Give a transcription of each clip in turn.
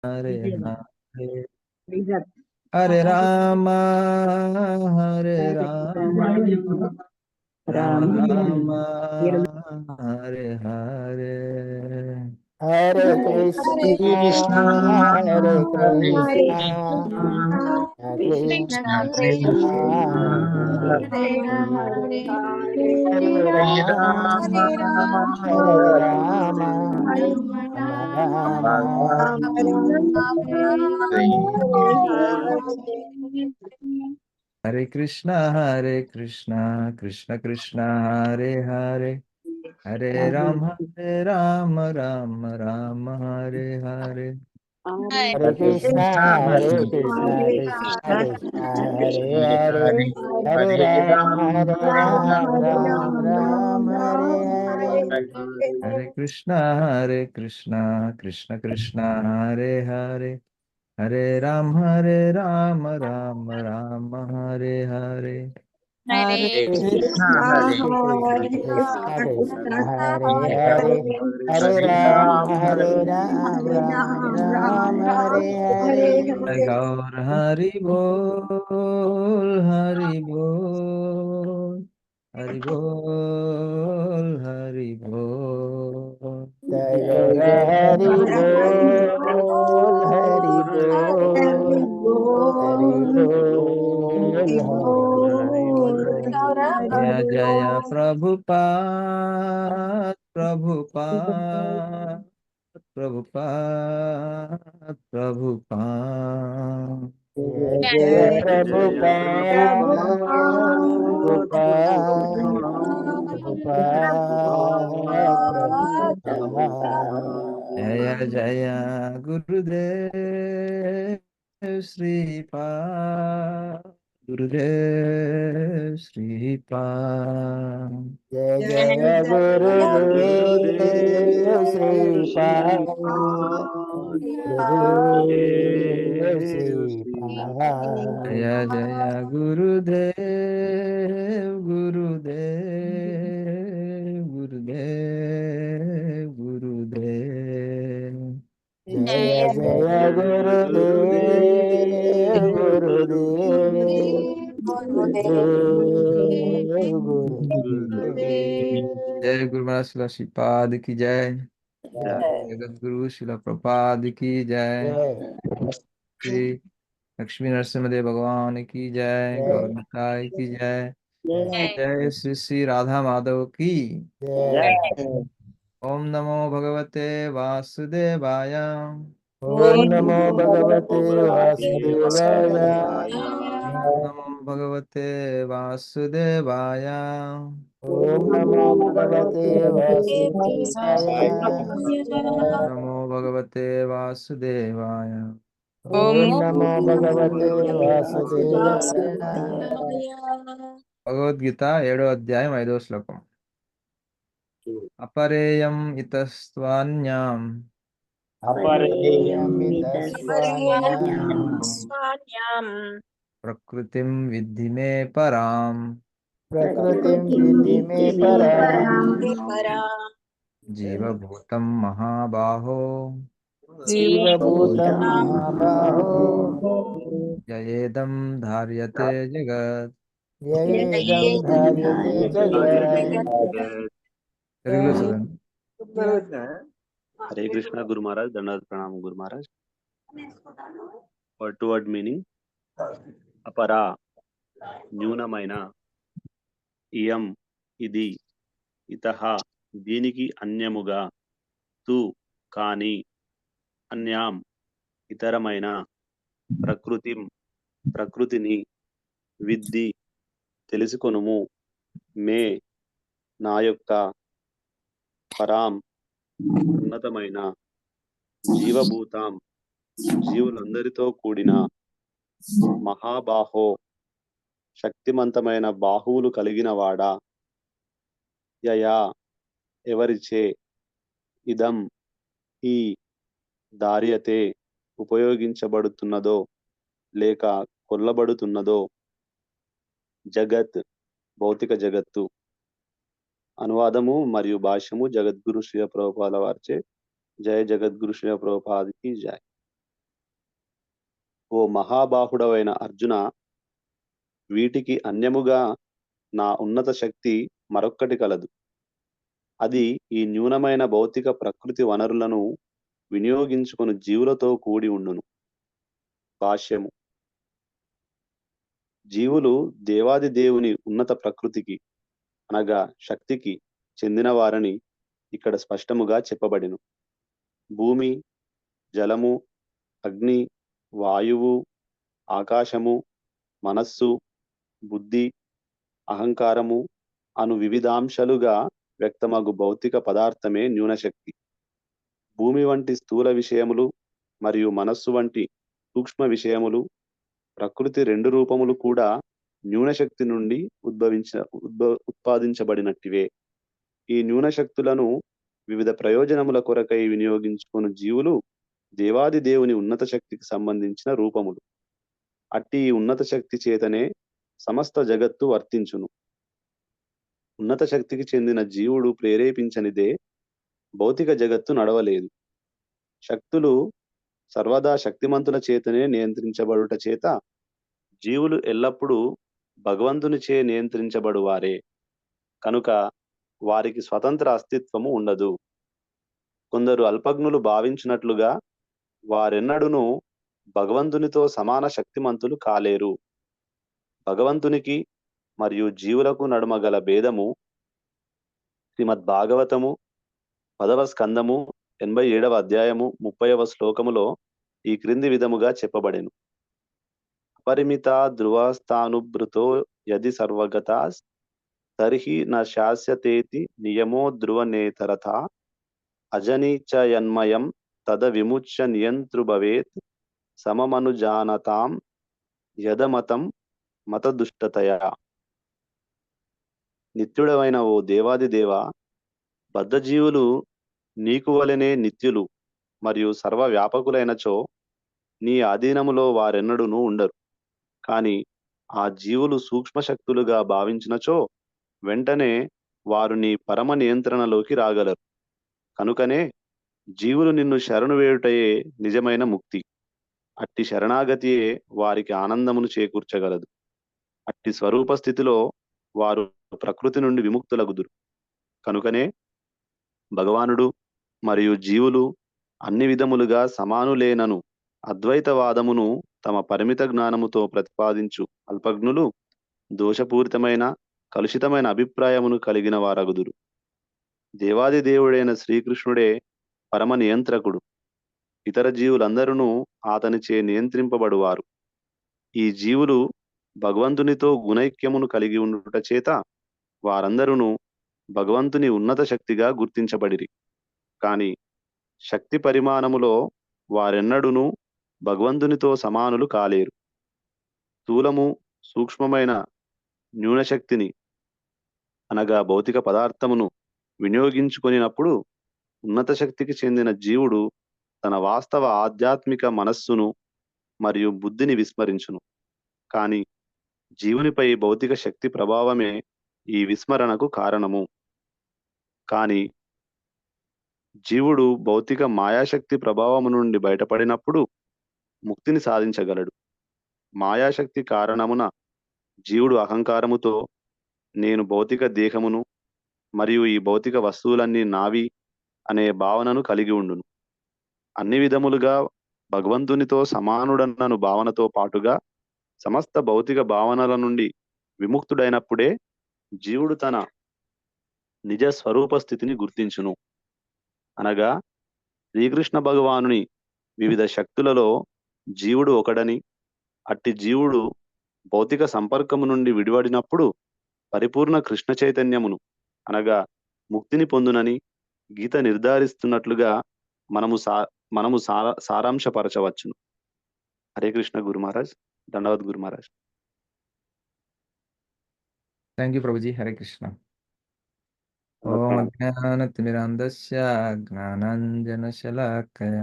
हरे हरे हरे राम राम राम हरे हरे हरे कृष्णा हरे कृष्णा कृष्ण कृष्णा हरे हरे हरे राम हरे राम राम राम हरे कृष्णा कृष्ण कृष्ण हरे हरे हरे राम राम राम हरे हरे हरे कृष्णा कृष्ण कृष्ण हरे हरे हरे राम राम हरे हरे हरे कृष्णा कृष्ण कृष्ण हरे हरे हरे राम राम राम हरे हरे हरे कृष्णा कृष्ण कृष्ण हरे हरे हरे राम राम हरे हरे जय गौर हरि बोल हरि बोल हरि बोल हरि बोल जय गौर हरि बोल हरि बोल हरि बोल हरि बोल जय जय प्रभुपाद प्रभुपाद प्रभुपाद प्रभुपाद जय जय प्रभुपाद प्रभुपाद प्रभुपाद जय प्रभुपाद जय गुरुदेव श्रीपाद गुरुदेव श्रीपाद जय जय गुरुदेव श्रीपाद गुरुदेव श्रीपाद जय जय गुरुदेव गुरुदेव गुरुदेव गुरुदेव जय जय गुरुदेव गुरुदेव गुरुदेव गुरुदेव जय गुरु महाराज शिला श्रीपाद की जय जगत गुरु शिला प्रपाद की जय जय श्री लक्ष्मी नरसिम्हदेव भगवान की जय गौर जय निताई की जय जय श्री श्री राधा माधव की जय ओम नमो भगवते वासुदेवाय ओम नमो भगवते वासुदेवाय ओम नमो भगवते वासुदेवाय ओम नमो भगवते वासुदेवाय नमो भगवते वासुदेवाय ओम नमो भगवते वासुदेवाय భగవద్గీత 7వ అధ్యాయం 5వ శ్లోకం అపరేయం ఇతస్త్వాన్యాం अपरेयमितस्त्वन्याम् ప్రకృతిం విద్ధి మే పరాం प्रकृतिं विद्धि मे पराम् జీవభూతం మహాబాహో जीवभूतं महाबाहो యయేదం ధార్యతే జగత్ ययेदं धार्यते जगत् తెలుగులో చదవండి हरे कृष्णा गुरु महाराज दंडवत प्रणाम Guru Maharaj word to word meaning అపరా న్యూనమైన ఇయం ఇది ఇతహ దీనికి అన్యముగా తు కాని అన్యాం ఇతరమైన ప్రకృతిం ప్రకృతిని విద్ధి తెలుసుకొనుము మే నా యొక్క పరాం ఉన్నతమైన జీవభూతాం జీవులందరితో కూడిన మహాబాహో శక్తిమంతమైన బాహువులు కలిగిన వాడా యయా ఎవరిచే ఇదం ఈ దార్యతే ఉపయోగించబడుతున్నదో లేక కొల్లబడుతున్నదో జగత్ భౌతిక జగత్తు. అనువాదము మరియు భాష్యము జగద్గురు శ్రీ ప్రభుపాద వారిచే. జయ జగద్గురు శ్రీ ప్రభుపాదికి జయ. ఓ మహాబాహుడవైన అర్జున, వీటికి అన్యముగా నా ఉన్నత శక్తి మరొక్కటి కలదు. అది ఈ న్యూనమైన భౌతిక ప్రకృతి వనరులను వినియోగించుకొని జీవులతో కూడి ఉండును. భాష్యము: జీవులు దేవాది దేవుని ఉన్నత ప్రకృతికి అనగా శక్తికి చెందిన వారని ఇక్కడ స్పష్టముగా చెప్పబడెను. భూమి, జలము, అగ్ని, వాయువు, ఆకాశము, మనస్సు, బుద్ధి, అహంకారము అను వివిధాంశాలుగా వ్యక్తమగు భౌతిక పదార్థమే న్యూనశక్తి. భూమి వంటి స్థూల విషయములు మరియు మనస్సు వంటి సూక్ష్మ విషయములు, ప్రకృతి రెండు రూపములు కూడా న్యూనశక్తి నుండి ఉత్పాదించబడినట్టివే. ఈ న్యూనశక్తులను వివిధ ప్రయోజనముల కొరకై వినియోగించుకుని జీవులు దేవాది దేవుని ఉన్నత శక్తికి సంబంధించిన రూపములు. అట్టి ఈ ఉన్నత శక్తి చేతనే సమస్త జగత్తు వర్తించును. ఉన్నత శక్తికి చెందిన జీవుడు ప్రేరేపించనిదే భౌతిక జగత్తు నడవలేదు. శక్తులు సర్వదా శక్తిమంతుల చేతనే నియంత్రించబడుట చేత జీవులు ఎల్లప్పుడూ భగవంతునిచే నియంత్రించబడువారే. కనుక వారికి స్వతంత్ర అస్తిత్వము ఉండదు. కొందరు అల్పజ్ఞులు భావించినట్లుగా వారెన్నడూనూ భగవంతునితో సమాన శక్తిమంతులు కాలేరు. భగవంతునికి మరియు జీవులకు నడుమ గల భేదము శ్రీమద్ భాగవతము 10వ స్కందము 87వ అధ్యాయము 30వ శ్లోకములో ఈ క్రింది విధముగా చెప్పబడెను. అపరిమిత ధ్రువస్థానుభృతో యది సర్వగతాస్ తర్హి న శాస్యతేతి నియమో ధ్రువనేతరథ అజనీచయన్మయం తద విముచ్య నియంతృభవేత్ సమమనుజానతాం యదమతం మతదుష్టతయా. నిత్యుడవైన ఓ దేవాది దేవ, బద్ధజీవులు నీకు వలెనే నిత్యులు మరియు సర్వవ్యాపకులైనచో నీ ఆధీనములో వారెన్నడూనూ ఉండరు. కాని ఆ జీవులు సూక్ష్మశక్తులుగా భావించినచో వెంటనే వారు నీ పరమ నియంత్రణలోకి రాగలరు. కనుకనే జీవులు నిన్ను శరణు వేయుటయే నిజమైన ముక్తి. అట్టి శరణాగతియే వారికి ఆనందమును చేకూర్చగలదు. అట్టి స్వరూప స్థితిలో వారు ప్రకృతి నుండి విముక్తులగుదురు. కనుకనే భగవానుడు మరియు జీవులు అన్ని విధములుగా సమానులేనను అద్వైతవాదమును తమ పరిమిత జ్ఞానముతో ప్రతిపాదించు అల్పజ్ఞులు దోషపూరితమైన కలుషితమైన అభిప్రాయమును కలిగిన వారగుదురు. దేవాది దేవుడైన శ్రీకృష్ణుడే పరమ నియంత్రకుడు. ఇతర జీవులందరూ అతనిచే నియంత్రింపబడువారు. ఈ జీవులు భగవంతునితో గుణైక్యమును కలిగి ఉండుట చేత వారందరూ భగవంతుని ఉన్నత శక్తిగా గుర్తించబడిరి. కాని శక్తి పరిమాణములో వారెన్నడూనూ భగవంతునితో సమానులు కాలేరు. స్థూలము, సూక్ష్మమైన న్యూనశక్తిని అనగా భౌతిక పదార్థమును వినియోగించుకొనినప్పుడు ఉన్నత శక్తికి చెందిన జీవుడు తన వాస్తవ ఆధ్యాత్మిక మనస్సును మరియు బుద్ధిని విస్మరించును. కాని జీవునిపై భౌతిక శక్తి ప్రభావమే ఈ విస్మరణకు కారణము. కాని జీవుడు భౌతిక మాయాశక్తి ప్రభావము నుండి బయటపడినప్పుడు ముక్తిని సాధించగలడు. మాయాశక్తి కారణమున జీవుడు అహంకారముతో నేను భౌతిక దేహమును మరియు ఈ భౌతిక వస్తువులన్నీ నావి అనే భావనను కలిగి ఉండును. అన్ని విధములుగా భగవంతునితో సమానుడన్నను భావనతో పాటుగా సమస్త భౌతిక భావనల నుండి విముక్తుడైనప్పుడే జీవుడు తన నిజ స్వరూప స్థితిని గుర్తించును. అనగా శ్రీకృష్ణ భగవానుని వివిధ శక్తులలో జీవుడు ఒకడని, అట్టి జీవుడు భౌతిక సంపర్కము నుండి విడివడినప్పుడు పరిపూర్ణ కృష్ణ చైతన్యమును అనగా ముక్తిని పొందునని గీత నిర్ధారిస్తున్నట్లుగా మనము సారాంశపరచవచ్చును. హరే కృష్ణ గురు మహారాజ్. దండవత్ గురు మహారాజ్. Thank you Prabhuji. హరే కృష్ణ. ఓం అజ్ఞానతిమిరాంధస్య జ్ఞానాంజనశలాకయ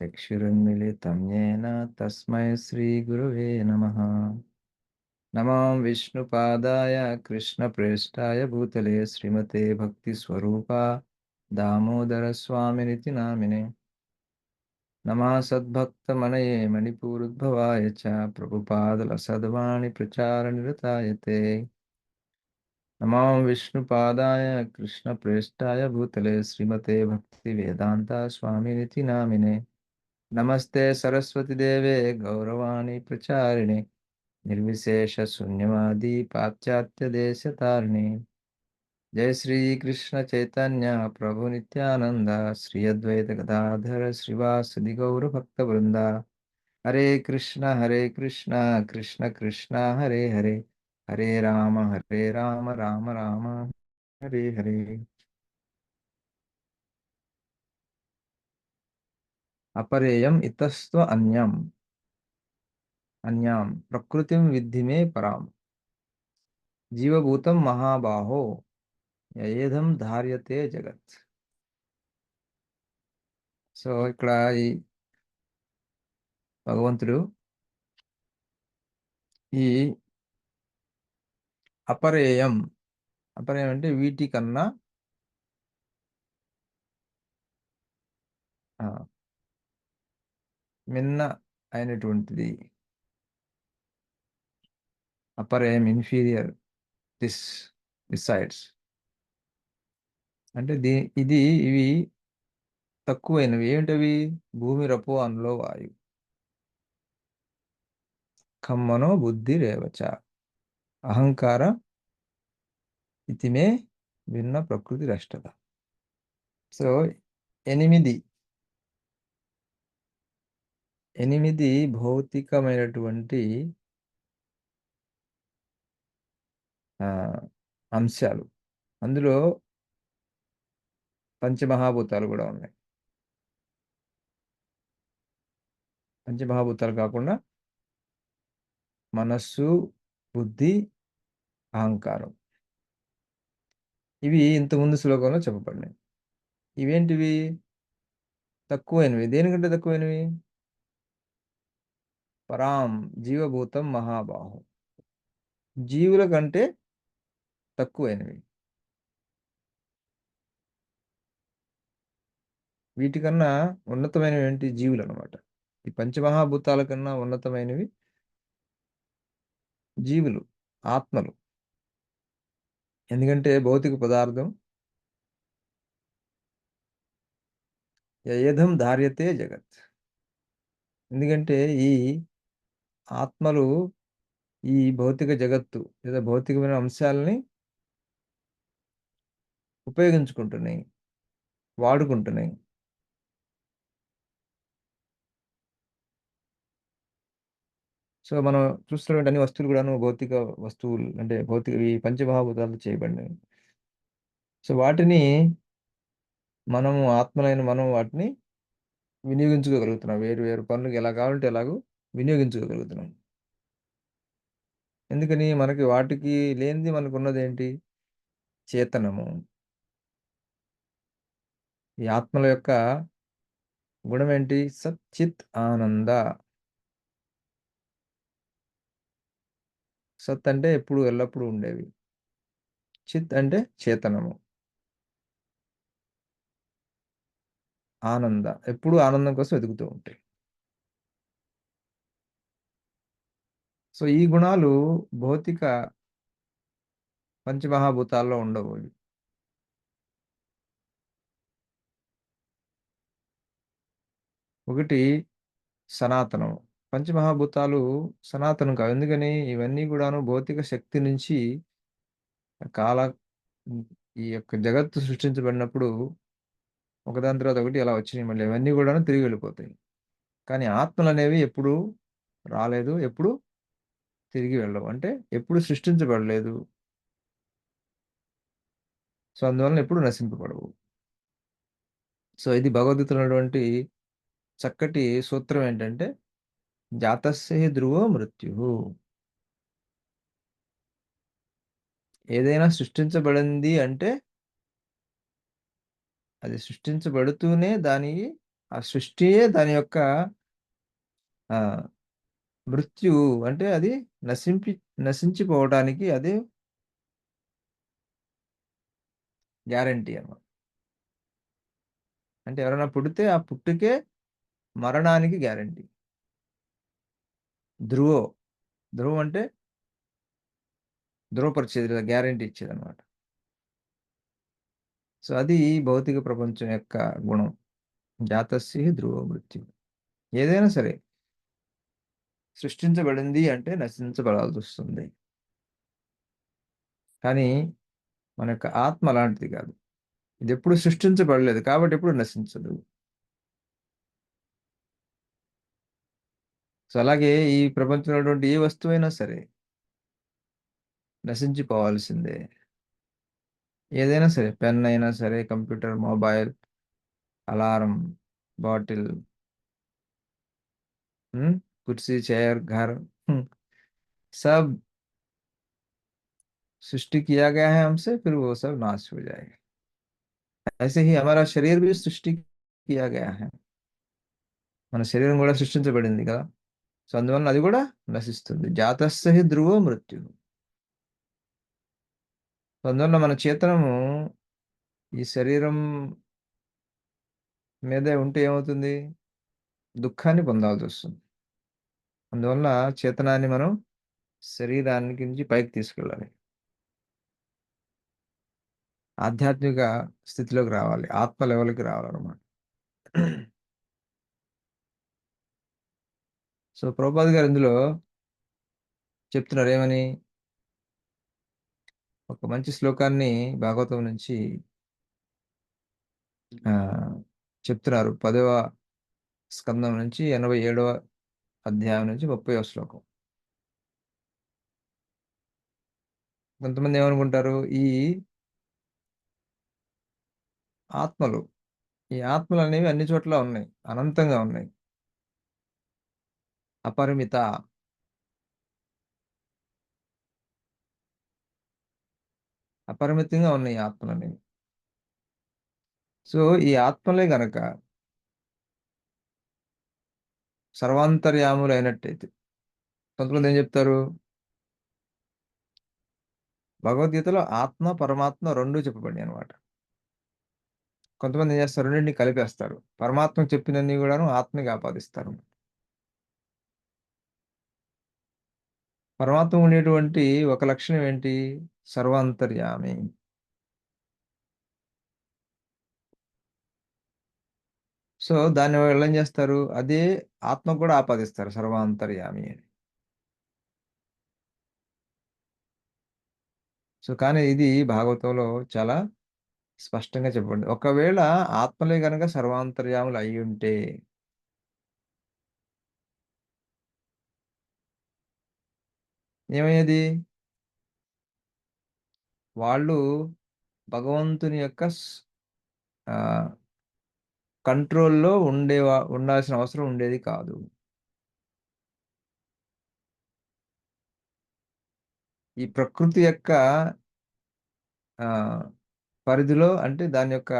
చక్షురున్మిలితం యేన తస్మై శ్రీగురవే నమః. నమో విష్ణుపాదాయ కృష్ణప్రేష్ఠాయ భూతలే శ్రీమతే భక్తిస్వరూపా దామోదర స్వామినితి నామినే. నమః సద్భక్తమనయే మణిపూరుద్భవాయ చ ప్రభుపాదల సద్వాణి ప్రచార నిరతాయతే నమో విష్ణుపాదాయ కృష్ణప్రేష్టాయ భూతలే శ్రీమతే భక్తి వేదాంత స్వామినితి నామినే నమస్తే సరస్వతి దేవే గౌరవాణి ప్రచారిణే నిర్విశేష శూన్యవాది పాశ్చాత్య దేశతారిణి జయ శ్రీ కృష్ణ చైతన్య ప్రభు నిత్యానంద శ్రీ అద్వైత గదాధర శ్రీవాసుది గౌర భక్త వృంద హరే కృష్ణ కృష్ణ కృష్ణ హరే హరే హరే రామ రామ రామ హరే హరే అపరేయం ఇతస్త్వ అన్యం అన్యాం ప్రకృతిం విద్ధి మే పరాం జీవభూతం మహాబాహో యయేదం ధార్యతే జగత్. సో ఇక్కడ ఈ భగవంతుడు ఈ అపరేయం అపరేయం అంటే వీటికన్నా మిన్న అయినటువంటిది. అపరేయం ఇన్ఫీరియర్ దిస్ బిసైడ్స్ అంటే ఇవి తక్కువైనవి. ఏమిటవి? భూమి రపో అన్లో వాయు ఖమ్మనో బుద్ధి రేవచ అహంకార ఇతిమే భిన్న ప్రకృతి రష్టత. సో 8 భౌతికమైనటువంటి అంశాలు. అందులో పంచమహాభూతాలు కూడా ఉన్నాయి. పంచమహాభూతాలు కాకుండా మనస్సు, బుద్ధి, అహంకారం, ఇవి ఇంతకుముందు శ్లోకంలో చెప్పబడినాయి. ఇవేంటివి? తక్కువైనవి. దేనికంటే తక్కువైనవి? పరాం జీవభూతం మహాబాహు, జీవుల కంటే తక్కువైనవి. వీటికన్నా ఉన్నతమైనవి ఏంటి? జీవులు అనమాట. ఈ పంచమహాభూతాల కన్నా ఉన్నతమైనవి జీవులు, ఆత్మలు. ఎందుకంటే భౌతిక పదార్థం యయేదం ధార్యతే జగత్. ఎందుకంటే ఈ ఆత్మలు ఈ భౌతిక జగత్తు లేదా భౌతికమైన అంశాలని ఉపయోగించుకుంటున్నాయి, వాడుకుంటున్నాయి. సో మనం చూస్తున్నటువంటి అన్ని వస్తువులు కూడాను భౌతిక వస్తువులు, అంటే భౌతిక ఈ పంచమహాభూతాలతో చేయబడినవి. సో వాటిని మనము ఆత్మలైన మనం వాటిని వినియోగించుకోగలుగుతున్నాం. వేరు వేరు పనులకు ఎలా కావాలంటే ఎలాగో వినియోగించుకోగలుగుతున్నాం. ఎందుకని? మనకి వాటికి లేనిది మనకు ఉన్నది ఏంటి? చేతనము. ఈ ఆత్మల యొక్క గుణం ఏంటి? సత్ చిత్ ఆనంద. సత్ అంటే ఎప్పుడు ఎల్లప్పుడూ ఉండేవి. చిత్ అంటే చేతనము. ఆనంద ఎప్పుడు ఆనందం కోసం వెతుకుతూ ఉంటాయి. సో ఈ గుణాలు భౌతిక పంచమహాభూతాల్లో ఉండవు. ఒకటి సనాతనం. పంచమహాభూతాలు సనాతనం కావు. ఎందుకని? ఇవన్నీ కూడాను భౌతిక శక్తి నుంచి కాల ఈ యొక్క జగత్తు సృష్టించబడినప్పుడు ఒకదాని తర్వాత ఒకటి అలా వచ్చినాయి. మళ్ళీ ఇవన్నీ కూడాను తిరిగి వెళ్ళిపోతాయి. కానీ ఆత్మలు అనేవి ఎప్పుడు రాలేదు, ఎప్పుడు తిరిగి వెళ్ళవు. అంటే ఎప్పుడు సృష్టించబడలేదు. సో అందువలన ఎప్పుడు నశింపబడవు. సో ఇది భగవద్గీతలో ఉన్నటువంటి చక్కటి సూత్రం ఏంటంటే జాతస్య హి ధ్రువో మృత్యు. ఏదైనా సృష్టించబడింది అంటే అది సృష్టించబడుతూనే ఆ సృష్టియే దాని యొక్క మృత్యు, అంటే అది నశించిపోవడానికి అది గ్యారంటీ అన్నమాట. అంటే ఎవరైనా పుడితే ఆ పుట్టుకే మరణానికి గ్యారంటీ. ధ్రువం అంటే ధృవపరిచేది, గ్యారంటీ ఇచ్చేది అనమాట. సో అది భౌతిక ప్రపంచం యొక్క గుణం. జాతస్య ధ్రువ మృత్యు. ఏదైనా సరే సృష్టించబడింది అంటే నశించబడాల్సి వస్తుంది. కానీ మన యొక్క ఆత్మ అలాంటిది కాదు. ఇది ఎప్పుడు సృష్టించబడలేదు కాబట్టి ఎప్పుడు నశించదు. సో అలాగే ఈ ప్రపంచంలో ఉన్నటువంటి ఏ వస్తువైనా సరే నశించిపోవాల్సిందే. ఏదైనా సరే, పెన్ అయినా సరే, కంప్యూటర్, మొబైల్, అలారం, బాటిల్, कुर्सी, चेयर, घर, सब सृष्टि किया गया है हमसे, फिर वो सब नाश हो जाएगा. ऐसे ही हमारा शरीर भी सृष्टि किया गया है. మన శరీరం కూడా సృష్టించబడింది కదా. సో అందువలన అది కూడా నశిస్తుంది. జాతస్య హి ధ్రువో మృత్యు. సో అందువలన మన చేతనము ఈ శరీరం మీదే ఉంటే ఏమవుతుంది? దుఃఖాన్ని పొందాల్సి వస్తుంది. అందువలన చేతనాన్ని మనం శరీరానికి నుంచి పైకి తీసుకెళ్ళాలి. ఆధ్యాత్మిక స్థితిలోకి రావాలి, ఆత్మ లెవెల్కి రావాలన్నమాట. సో ప్రభుపాద్ గారు ఇందులో చెప్తున్నారు ఏమని, ఒక మంచి శ్లోకాన్ని భాగవతం నుంచి చెప్తున్నారు. 10వ స్కందం నుంచి 87వ అధ్యాయం నుంచి 30వ శ్లోకం. కొంతమంది ఏమనుకుంటారు, ఈ ఆత్మలు అనేవి అన్ని చోట్ల ఉన్నాయి, అనంతంగా ఉన్నాయి, అపరిమితంగా ఉన్నాయి ఆత్మలు అనేవి. సో ఈ ఆత్మలే గనక సర్వాంతర్యాములు అయినట్టయితే, కొంతమంది ఏం చెప్తారు, భగవద్గీతలో ఆత్మ పరమాత్మ రెండు చెప్పబడి అనమాట. కొంతమంది ఏం చేస్తారు, రెండింటిని కలిపేస్తారు. పరమాత్మకు చెప్పినన్ని కూడాను ఆత్మకి ఆపాదిస్తారు. పరమాత్మ ఉండేటువంటి ఒక లక్షణం ఏంటి? సర్వాంతర్యామి. సో దాన్ని వాళ్ళు ఏం చేస్తారు, అదే ఆత్మ కూడా ఆపాదిస్తారు, సర్వాంతర్యామి అని. సో కానీ ఇది భాగవతంలో చాలా స్పష్టంగా చెప్పండి. ఒకవేళ ఆత్మలే కనుక సర్వాంతర్యాములు అయి ఉంటే ఏమయ్యేది? వాళ్ళు భగవంతుని యొక్క కంట్రోల్లో ఉండాల్సిన అవసరం ఉండేది కాదు. ఈ ప్రకృతి యొక్క పరిధిలో, అంటే దాని యొక్క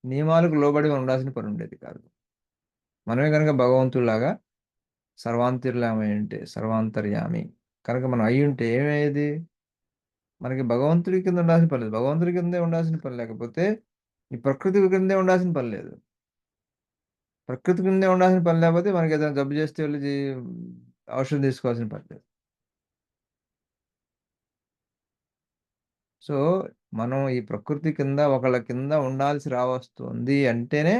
నియమాలకు లోబడి ఉండాల్సిన పని ఉండేది కాదు. మనమే కనుక భగవంతుడిలాగా సర్వాంతర్యామి కనుక మనం అయి ఉంటే ఏమయ్యేది? మనకి భగవంతుడి కింద ఉండాల్సిన పని లేదు. భగవంతుడి కిందే ఉండాల్సిన పని లేకపోతే ఈ ప్రకృతి కిందే ఉండాల్సిన పని లేదు. ప్రకృతి కిందే ఉండాల్సిన పని లేకపోతే మనకి ఏదైనా జబ్బు చేస్తే వెళ్ళి ఔషధం తీసుకోవాల్సిన పని లేదు. సో మనం ఈ ప్రకృతి కింద ఒకళ్ళ కింద ఉండాల్సి రావస్తుంది అంటేనే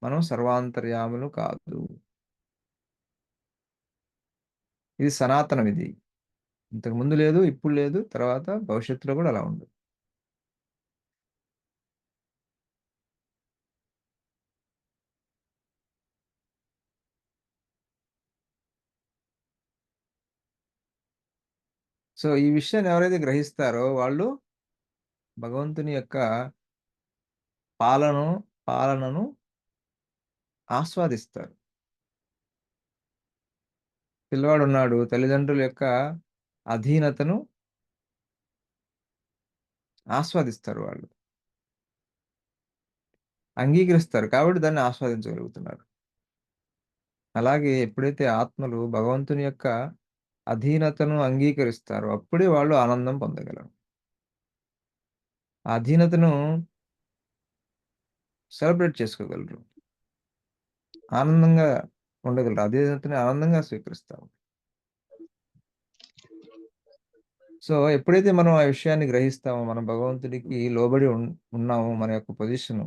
మనం సర్వాంతర్యాములు కాదు. ఇది సనాతనం. ఇది ఇంతకు ముందు లేదు, ఇప్పుడు లేదు, తర్వాత భవిష్యత్తులో కూడా అలా ఉండదు. సో ఈ విషయాన్ని ఎవరైతే గ్రహిస్తారో వాళ్ళు భగవంతుని యొక్క పాలనను ఆస్వాదిస్తారు. పిల్లవాడు ఉన్నాడు, తల్లిదండ్రుల యొక్క అధీనతను ఆస్వాదిస్తారు, వాళ్ళు అంగీకరిస్తారు కాబట్టి దాన్ని ఆస్వాదించగలుగుతున్నారు. అలాగే ఎప్పుడైతే ఆత్మలు భగవంతుని యొక్క అధీనతను అంగీకరిస్తారో అప్పుడే వాళ్ళు ఆనందం పొందగలరు. ఆ అధీనతను సెలబ్రేట్ చేసుకోగలరు. ఆనందంగా ఉండగలరు. అధీనతని ఆనందంగా స్వీకరిస్తాము. సో, ఎప్పుడైతే మనం ఆ విషయాన్ని గ్రహిస్తామో, మనం భగవంతుడికి లోబడి ఉన్నామో మన యొక్క పొజిషను.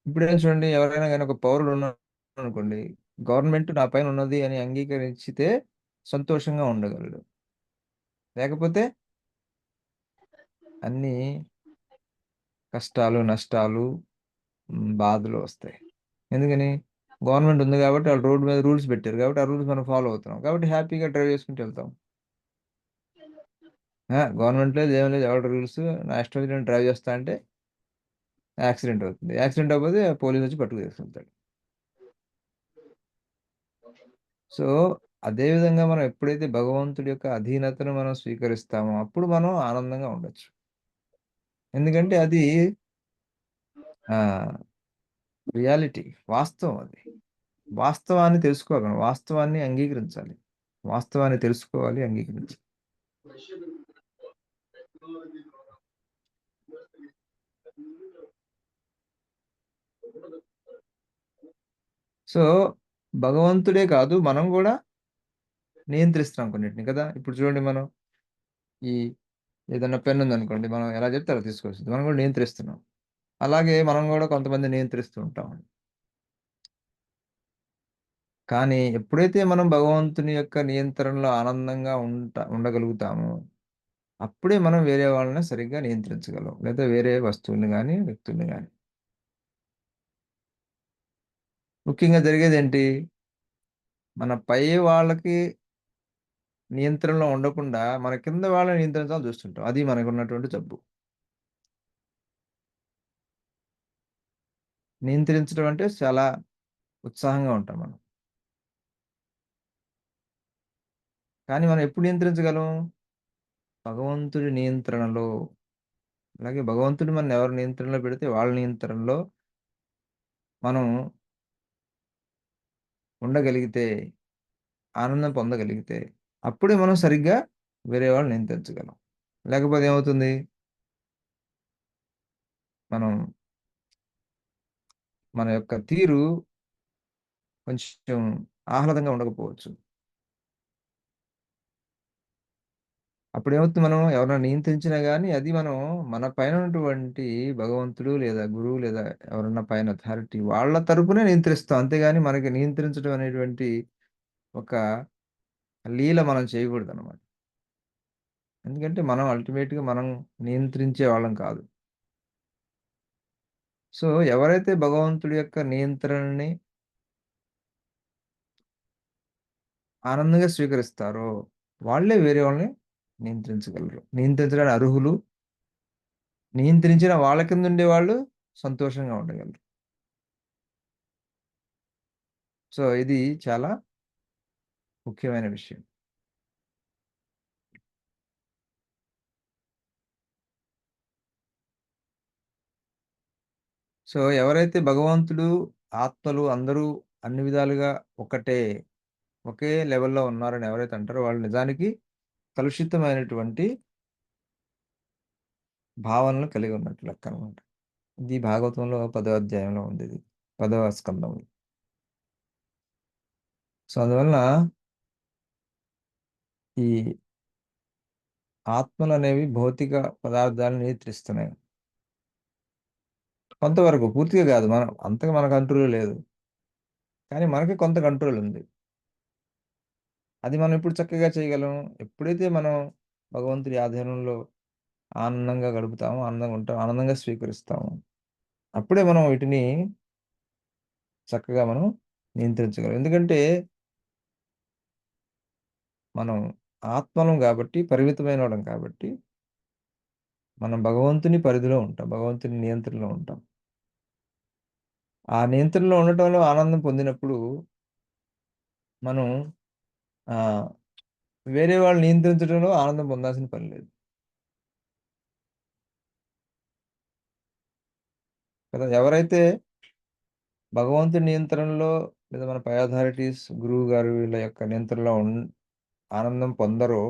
ఇప్పుడేం చూడండి, ఎవరైనా గాని ఒక పౌరుడు ఉన్నాడనుకోండి, గవర్నమెంట్ నా పైన ఉన్నది అని అంగీకరించితే సంతోషంగా ఉండగలడు. లేకపోతే అన్నీ కష్టాలు, నష్టాలు, బాధలు వస్తాయి. ఎందుకని? గవర్నమెంట్ ఉంది కాబట్టి వాళ్ళు రోడ్ మీద రూల్స్ పెట్టారు. కాబట్టి ఆ రూల్స్ మనం ఫాలో అవుతున్నాం. కాబట్టి హ్యాపీగా డ్రైవ్ చేసుకుంటూ వెళ్తాం. గవర్నమెంట్ లేదు, ఏం లేదు. ఎవరి రూల్స్ నా ఇష్టం వచ్చినట్టు డ్రైవ్ చేస్తా అంటే యాక్సిడెంట్ అవుతుంది. యాక్సిడెంట్ అవ్వకపోతే పోలీస్ వచ్చి పట్టుకు తీసుకెళ్తాడు. సో, అదే విధంగా మనం ఎప్పుడైతే భగవంతుడి యొక్క అధీనతను మనం స్వీకరిస్తామో, అప్పుడు మనం ఆనందంగా ఉండొచ్చు. ఎందుకంటే అది ఆహ్, రియాలిటీ, వాస్తవం అది. వాస్తవాన్ని తెలుసుకోగలం. వాస్తవాన్ని అంగీకరించాలి. వాస్తవాన్ని తెలుసుకోవాలి, అంగీకరించాలి. సో, భగవంతుడే కాదు, మనం గూడా నియంత్రిస్తున్నాం కొన్నిటిని కదా! ఇప్పుడు చూడండి, మనం ఈ ఏదన్నా పెన్ ఉందనుకోండి, మనం ఎలా చెప్తే అలా తీసుకొస్తుంది. మనం కూడా నియంత్రిస్తున్నాం. అలాగే మనం గూడా కొంతమందిని నియంత్రిస్తూ ఉంటాం. కానీ ఎప్పుడైతే మనం భగవంతుని యొక్క నియంత్రణలో ఆనందంగా ఉండగలుగుతామో, అప్పుడే మనం వేరే వాళ్ళని సరిగ్గా నియంత్రించగలం. లేదా వేరే వస్తువుల్ని గాని, వ్యక్తుల్ని గాని. ముఖ్యంగా జరిగేదేంటి? మన పై వాళ్ళకి నియంత్రణలో ఉండకుండా, మన కింద వాళ్ళని నియంత్రించాలని చూస్తుంటాం. అది మనకున్నటువంటి జబ్బు. నియంత్రించడం అంటే చాలా ఉత్సాహంగా ఉంటాం మనం. కానీ మనం ఎప్పుడు నియంత్రించగలం? భగవంతుడి నియంత్రణలో. అలాగే భగవంతుడు మనల్ని ఎవరి నియంత్రణలో పెడితే వాళ్ళ నియంత్రణలో మనం ఉండగలిగితే, ఆనందం పొందగలిగితే, అప్పుడే మనం సరిగ్గా వేరే వాళ్ళని నియంత్రించగలం. లేకపోతే ఏమవుతుంది? మనం మన యొక్క తీరు కొంచెం ఆహ్లాదంగా ఉండకపోవచ్చు. అప్పుడేమవుతుంది, మనం ఎవరైనా నియంత్రించినా గాని అది మనం మన పైన ఉన్నటువంటి భగవంతుడు లేదా గురువు లేదా ఎవరన్నా పైన అథారిటీ వాళ్ళ తరపునే నియంత్రిస్తాం. అంతేగాని మనకి నియంత్రించడం అనేటువంటి ఒక లీల మనం చేయకూడదనమాట. ఎందుకంటే మనం అల్టిమేట్‌గా మనం నియంత్రించే వాళ్ళం కాదు. సో, ఎవరైతే భగవంతుడి యొక్క నియంత్రణని ఆనందంగా స్వీకరిస్తారో, వాళ్ళే వేరే వాళ్ళని నియంత్రించగలరు. నియంత్రించడానికి అర్హులు. నియంత్రించిన వాళ్ళ కింద ఉండేవాళ్ళు సంతోషంగా ఉండగలరు. సో, ఇది చాలా ముఖ్యమైన విషయం. సో, ఎవరైతే భగవంతుడు, ఆత్మలు అందరూ అన్ని విధాలుగా ఒకటే, ఒకే లెవెల్‌లో ఉన్నారని ఎవరైతే అంటారో, వాళ్ళు నిజానికి కలుషితమైనటువంటి భావనలు కలిగి ఉన్నట్టు లెక్కనమాట. ఇది భాగవతంలో 10వ అధ్యాయంలో ఉందిది. 10వ స్కందంలో. సో, అందువలన ఈ ఆత్మలనేవి భౌతిక పదార్థాలను నియంత్రిస్తున్నాయి. కొంతవరకు, పూర్తిగా గాదు. మనం అంతగా మన కంట్రోల్‌లో లేదు. కానీ మనకి కొంత కంట్రోల్ ఉంది. అది మనం ఎప్పుడు చక్కగా చేయగలం? ఎప్పుడైతే మనం భగవంతుడి ఆధీనంలో ఆనందంగా గడుపుతామో, ఆనందంగా ఉంటాం, ఆనందంగా స్వీకరిస్తాము. అప్పుడే మనం వీటిని చక్కగా మనం నియంత్రించగలం. ఎందుకంటే మనం ఆత్మలం గాబట్టి, పరిమితమైనోళ్ళం కాబట్టి, మనం భగవంతుని పరిధిలో ఉంటాం. భగవంతుని నియంత్రణలో ఉంటాం. ఆ నియంత్రణలో ఉండటంలో ఆనందం పొందినప్పుడు మనం ఆహ్, వేరే వాళ్ళని నియంత్రించడంలో ఆనందం పొందాల్సిన పని లేదు. కదా! ఎవరైతే భగవంతుడి నియంత్రణలో లేదా మన పై అథారిటీస్, గురువుగారు వీళ్ళ యొక్క నియంత్రణలో ఆనందం పొందరో,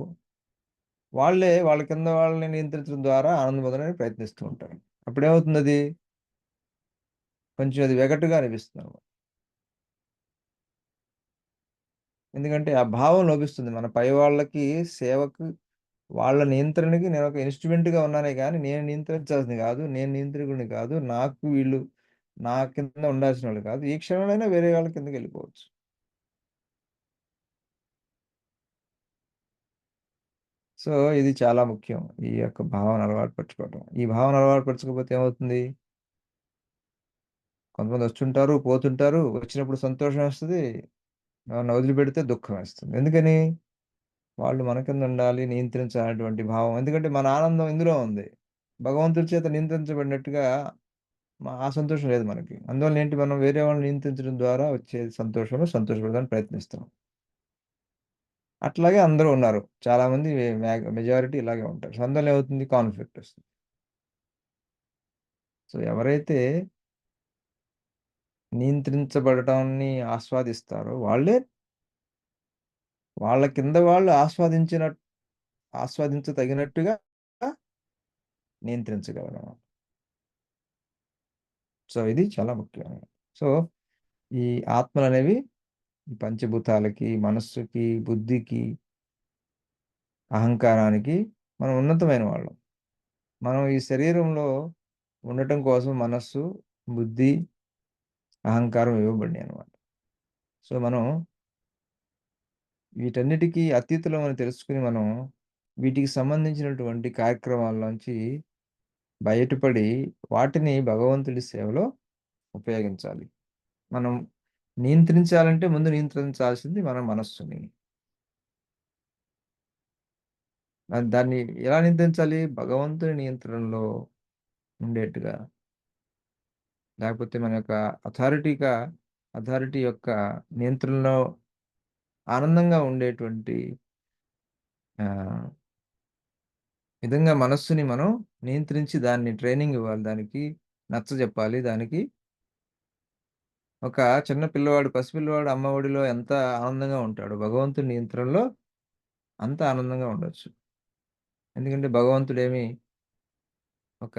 వాళ్ళే వాళ్ళ కింద వాళ్ళని నియంత్రించడం ద్వారా ఆనందం పొందడానికి ప్రయత్నిస్తూ ఉంటారు. అప్పుడేమవుతుందది? కొంచెం అది వెగటుగా అనిపిస్తుంది అన్నమాట. ఎందుకంటే ఆ భావం లోపిస్తుంది. మన పై వాళ్ళకి సేవకు వాళ్ళ నియంత్రణకి నేను ఒక ఇన్‌స్ట్రుమెంట్‌గా ఉన్నానే గానీ, నేను నియంత్రించాల్సింది కాదు. నేను నియంత్రకుడిని కాదు. నాకు వీళ్ళు నా కింద ఉండాల్సిన వాళ్ళు కాదు. ఏ క్షణంలోనైనా వేరే వాళ్ళ కిందకెళ్ళిపోవచ్చు. సో, ఇది చాలా ముఖ్యం. ఈ యొక్క భావన అలవాటు పరుచుకోవటం. ఈ భావన అలవాటు పరుచుకోకపోతే ఏమవుతుంది? కొంతమంది వచ్చుంటారు, పోతుంటారు. వచ్చినప్పుడు సంతోషం వేస్తది. ఎవరిని వదిలిపెడితే దుఃఖం వేస్తుంది. ఎందుకని? వాళ్ళు మన కింద ఉండాలి, నియంత్రించాలనేటువంటి భావం. ఎందుకంటే మన ఆనందం ఇందులో ఉంది. భగవంతుడి చేత నియంత్రించబడినట్టుగా ఆ సంతోషం లేదు మనకి. అందువల్ల ఏంటి మనం వేరే వాళ్ళని నియంత్రించడం ద్వారా వచ్చే సంతోషంలో సంతోషపడడానికి ప్రయత్నిస్తున్నాం. అట్లాగే అందరూ ఉన్నారు. చాలామంది మెజారిటీ ఇలాగే ఉంటారు. సో, అందువల్ల ఏమవుతుంది? కాన్‌ఫ్లిక్ట్ వస్తుంది. సో, ఎవరైతే నియంత్రించబడటాన్ని ఆస్వాదిస్తారో వాళ్ళే వాళ్ళ కింద వాళ్ళు ఆస్వాదించదగినట్టుగా నియంత్రించగలరు. సో, ఇది చాలా ముఖ్యమైనది. సో, ఈ ఆత్మలనేవి ఈ పంచభూతాలకి, మనస్సుకి, బుద్ధికి, అహంకారానికి మనం ఉన్నతమైన వాళ్ళం. మనం ఈ శరీరంలో ఉండటం కోసం మనస్సు, బుద్ధి, అహంకారం ఇవ్వబడినాయన్నమాట. సో, మనం వీటన్నిటికి అతీతులమని తెలుసుకొని మనం వీటికి సంబంధించినటువంటి కార్యక్రమాల్లోంచి బయటపడి వాటిని భగవంతుడి సేవలో ఉపయోగించాలి. మనం నియంత్రించాలంటే ముందు నియంత్రించాల్సింది మన మనస్సుని. దాన్ని ఎలా నియంత్రించాలి? భగవంతుని నియంత్రణలో ఉండేట్టుగా. లేకపోతే మన యొక్క అథారిటీ యొక్క నియంత్రణలో ఆనందంగా ఉండేటువంటి ఆహ్, విధంగా మనస్సుని మనం నియంత్రించి దాన్ని ట్రైనింగ్ ఇవ్వాలి. దానికి నచ్చజెప్పాలి. దానికి ఒక చిన్న పిల్లవాడు, పసిపిల్లవాడు అమ్మ ఒడిలో ఎంత ఆనందంగా ఉంటాడో, భగవంతుని నియంత్రణలో అంత ఆనందంగా ఉండొచ్చు. ఎందుకంటే భగవంతుడేమి ఒక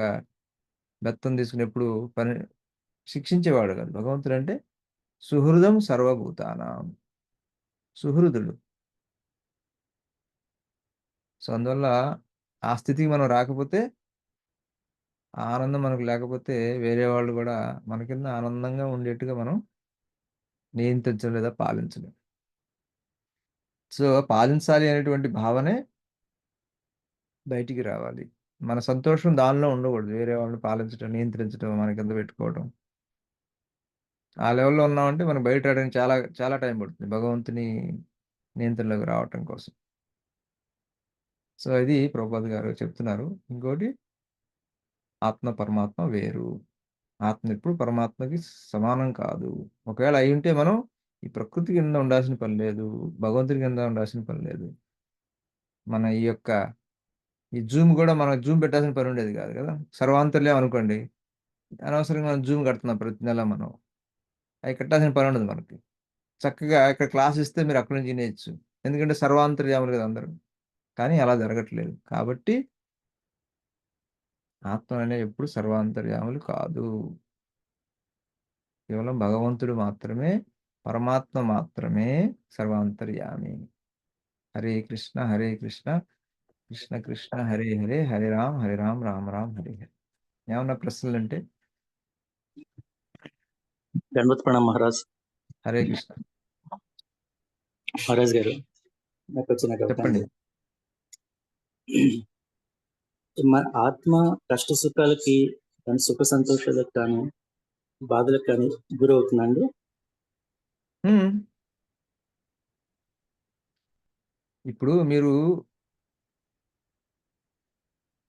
బెత్తం తీసుకొని ఎప్పుడు పని శిక్షించేవాడు కాదు. భగవంతుడంటే సుహృదం సర్వభూతానాం. సుహృదుడు. సో, అందువల్ల ఆ స్థితికి మనం రాకపోతే, ఆ ఆనందం మనకు లేకపోతే వేరే వాళ్ళు గూడా మన కింద ఆనందంగా ఉండేట్టుగా మనం నియంత్రించలేం లేదా పాలించలేం. సో, పాలించాలి అనేటువంటి భావనే బయటికి రావాలి. మన సంతోషం దానిలో ఉండకూడదు. వేరే వాళ్ళని పాలించడం, నియంత్రించడం, మన కింద పెట్టుకోవడం. ఆ లెవెల్‌లో ఉన్నామంటే మనం బయట రావడానికి చాలా చాలా టైం పడుతుంది. భగవంతుని నియంత్రణలోకి రావటం కోసం. సో, ఇది ప్రభుపాద గారు చెప్తున్నారు. ఇంకోటి ఆత్మ, పరమాత్మ వేరు. ఆత్మ ఎప్పుడు పరమాత్మకి సమానం కాదు. ఒకవేళ అయ్యుంటే మనం ఈ ప్రకృతి కింద ఉండాల్సిన పని లేదు. భగవంతుడి కింద ఉండాల్సిన పని లేదు. మన ఈ యొక్క ఈ జూమ్ గూడా మనం జూమ్ పెట్టాల్సిన పని ఉండేది కాదు కదా! సర్వాంతర్యామి అనుకోండి. అనవసరంగా మనం జూమ్ కడుతున్నాం ప్రతి నెల మనం. అయి కట్టాల్సిన పని ఉండదు మనకి. చక్కగా ఇక్కడ క్లాస్ ఇస్తే మీరు అక్కడి నుంచి వినేయొచ్చు. ఎందుకంటే సర్వాంతర్యాములు కదా అందరూ. కానీ అలా జరగట్లేదు. కాబట్టి ఆత్మలనేవి ఎప్పుడు సర్వాంతర్యాములు కాదు. కేవలం భగవంతుడు మాత్రమే, పరమాత్మ మాత్రమే సర్వాంతర్యామి. హరే కృష్ణ, హరే కృష్ణ, కృష్ణ కృష్ణ హరే హరే, హరే రామ్, రామ రామ్ హరే హరే. ఏమన్నా ప్రశ్నలుంటే? దండవత్ ప్రణామ్ మహారాజ్. హరే కృష్ణ. మహారాజ్ గారు, నాకు వచ్చిన డౌట్ చెప్పండి. అండి. మన ఆత్మ కష్ట సుఖాలకి, దాని సుఖ సంతోషాలకు కానీ, బాధలకు కానీ గురవుతుందండి? హ్మ్. ఇప్పుడు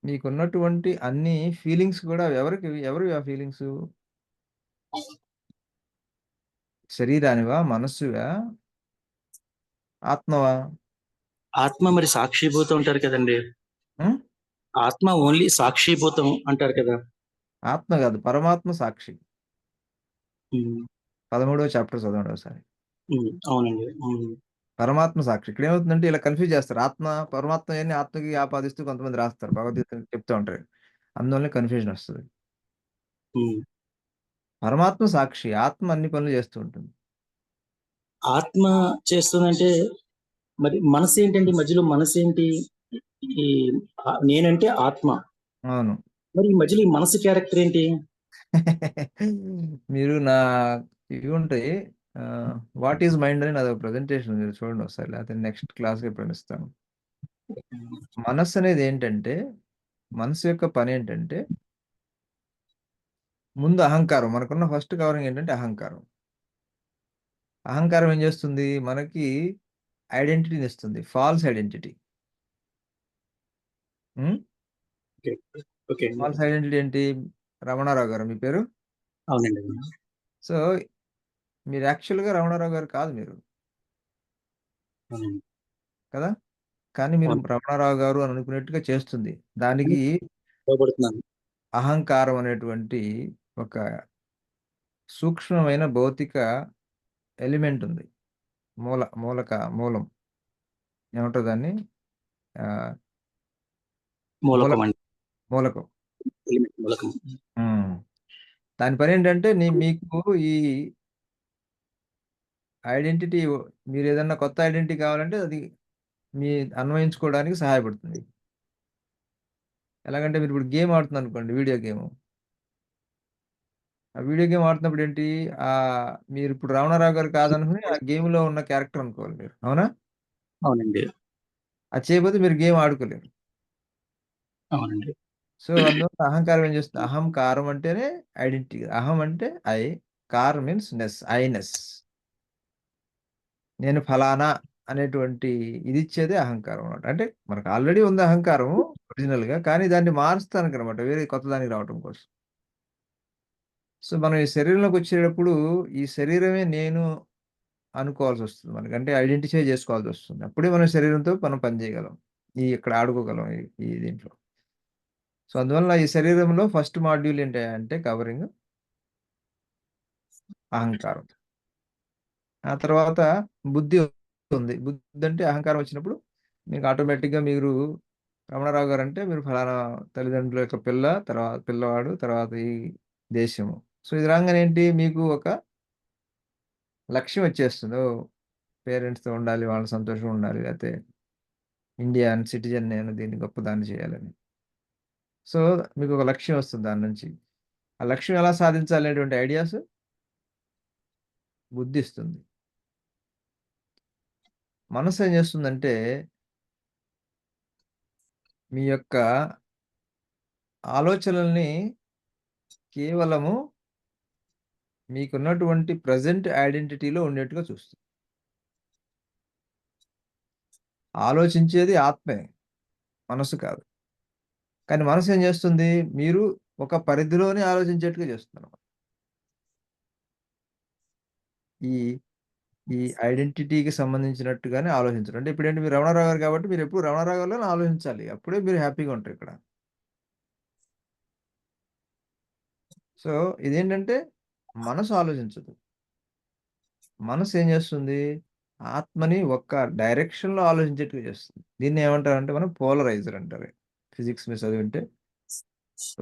మీకున్నటువంటి అన్ని ఫీలింగ్స్ కూడా ఎవరివి ఆ ఫీలింగ్సు? శరీరానివా? మనస్సువా? ఆత్మవా? ఆత్మ మరి సాక్షిభూతం అంటారు కదండి. హ్మ్. ఆత్మ ఓన్లీ సాక్షిభూతం అంటారు కదా. ఆత్మ గాదు. పరమాత్మ సాక్షి. ఉమ్, 13వ చాప్టర్ చదవండి ఒకసారి. అవునండి. పరమాత్మ సాక్షి. ఇక్కడేమవుతుందంటే ఇలా కన్‌ఫ్యూజ్ చేస్తారు. పరమాత్మయన్ని ఆత్మకి ఆపాదిస్తూ కొంతమంది రాస్తారు. భగవద్గీత చెప్తూ ఉంటారు. అందువల్లనే కన్‌ఫ్యూజన్ వస్తది. ఉమ్. పరమాత్మ సాక్షి. ఆత్మ అన్ని పనులు చేస్తూ ఉంటుంది. ఆత్మ చేస్తుందంటే మరి మనసు ఏంటండి? మధ్యలో మనసేంటి? ఈ నేనంటే ఆత్మ. అవును. మరి ఈ మధ్యలో ఈ మనసు క్యారెక్టర్ ఏంటి? మీరు నా ఇవి ఉంటాయి. వాట్ ఈజ్ మైండ్ అని నాదొక ప్రెజెంటేషన్ ఉంది. చూడండి ఒకసారి. లేకపోతే నెక్స్ట్ క్లాస్‌కి ఎప్పుడైనా ఇస్తాను. మనస్సు అనేది ఏంటంటే, మనసు యొక్క పని ఏంటంటే, ముందు అహంకారం. మనకున్న ఫస్ట్ కవరింగ్ ఏంటంటే అహంకారం. అహంకారం ఏం చేస్తుంది? మనకి ఐడెంటిటీని ఇస్తుంది. False identity. Hmm. Okay. Okay అండి. ఫాల్స్ ఐడెంటిటీ ఏంటి? రమణారావు గారు మీ పేరు? అవునండి. అవును. సో, మీరు యాక్చువల్‌గా రమణారావు గారు కాదు మీరు. అవునండి. కదా! కానీ మీరు అవును. రమణారావు గారు అని అనుకునేట్టుగా చేస్తుంది. దానికి లోబడుతున్నాను. అహంకారం అనేటువంటి ఒక సూక్ష్మమైన భౌతిక ఎలిమెంట్ ఉంది. మూలం. ఏమంటారు దాన్ని? ఆహ్, మూల మూలకం అండి. మూలకం. ఎలిమెంట్ మూలకం. హ్మ్. దాని పనేంటంటే మీకు ఈ ఐడెంటిటీ మీరేదన్నా కొత్త ఐడెంటిటీ కావాలంటే అది మీ అన్వయించుకోవడానికి సహాయపడుతుంది. ఎలాగంటే మీరిప్పుడు గేమ్ ఆడుతున్నారనుకోండి, వీడియో గేము. ఆ వీడియో గేమ్ ఆడుతున్నప్పుడు ఏంటి? మీరిప్పుడు రావణారావు గారు కాదనుకుని ఆ గేమ్‌లో ఉన్న క్యారెక్టర్ అనుకోవాలి మీరు. అవునా? అవునండి. అది చేయకపోతే మీరు గేమ్ ఆడుకోలేరు. అవునండి. సో, అందువల్ల అహంకారం ఏం చేస్తుంది? అహంకారం అంటేనే ఐడెంటిటీ. అహం అంటే ఐ, కార్ మీన్స్ నెస్, ఐనెస్. నేను ఫలానా అనేటువంటి ఇదిచ్చేదే అహంకారం అన్నమాట. అంటే మనకు ఆల్రెడీ ఉంది అహంకారం ఒరిజినల్‌గా. కానీ దాన్ని మారుస్తానికనమాట. వేరే కొత్త దానికి రావటం కోసం. సో, మనం ఈ శరీరంలోకొచ్చేటప్పుడు ఈ శరీరమే నేను అనుకోవాల్సొస్తుంది మనకి. అంటే ఐడెంటిఫై జేసుకోవాల్సొస్తుంది. అప్పుడే మన శరీరంతో మనం పని జేయగలం. ఇక్కడ ఆడుకోగలం ఈ దీంట్లో. సో, అందువల్ల ఈ శరీరంలో ఫస్ట్ మాడ్యూల్ ఏంటంటే కవరింగ్ అహంకారం. ఆ తర్వాత బుద్ధి ఉంది. బుద్ధి అంటే అహంకారం వచ్చినప్పుడు మీకు ఆటోమేటిక్‌గా మీరు రమణారావు గారంటే మీరు ఫలానా తల్లిదండ్రుల యొక్క పిల్లవాడు, తర్వాత ఈ దేశము. సో, ఇది రాంగానే ఏంటి మీకు ఒక లక్ష్యం వచ్చేస్తుంది. ఓహ్! పేరెంట్స్‌తో ఉండాలి, వాళ్ళు సంతోషంగా ఉండాలి. లేతే ఇండియన్ సిటిజన్ నేను దీన్ని గొప్పదాన్ని చేయాలని. సో, మీకొక లక్ష్యం వస్తుంది దాని నుంచి. ఆ లక్ష్యం ఎలా సాధించాలి అనేటువంటి ఐడియాస్ బుద్ధిస్తుంది. మనసు ఏం చేస్తుందంటే, మీ యొక్క ఆలోచనల్ని కేవలము మీకున్నటువంటి ప్రెజెంట్ ఐడెంటిటీలో ఉండేట్టుగా చూస్తుంది. ఆలోచించేది ఆత్మే, మనసు కాదు. కానీ మనసు ఏం చేస్తుంది? మీరు ఒక పరిధిలోనే ఆలోచించేట్టుగా చేస్తుందన్నమాట. ఈ ఈ ఐడెంటిటీకి సంబంధించినట్టుగానే ఆలోచించడం. అంటే ఇప్పుడేంటి మీరు రమణారావు గారు కాబట్టి మీరెప్పుడు రమణారావు గారిలోనే ఆలోచించాలి. అప్పుడే మీరు హ్యాపీగా ఉంటారు ఇక్కడ. సో, ఇదేంటంటే మనసు ఆలోచించదు. మనసు ఏం చేస్తుంది? ఆత్మని ఒక్క డైరెక్షన్‌లో ఆలోచించేట్టుగా చేస్తుంది. దీన్ని ఏమంటారంటే మనం పోలరైజర్ అంటారు. ఫిజిక్స్ మీరు చదివుంటే.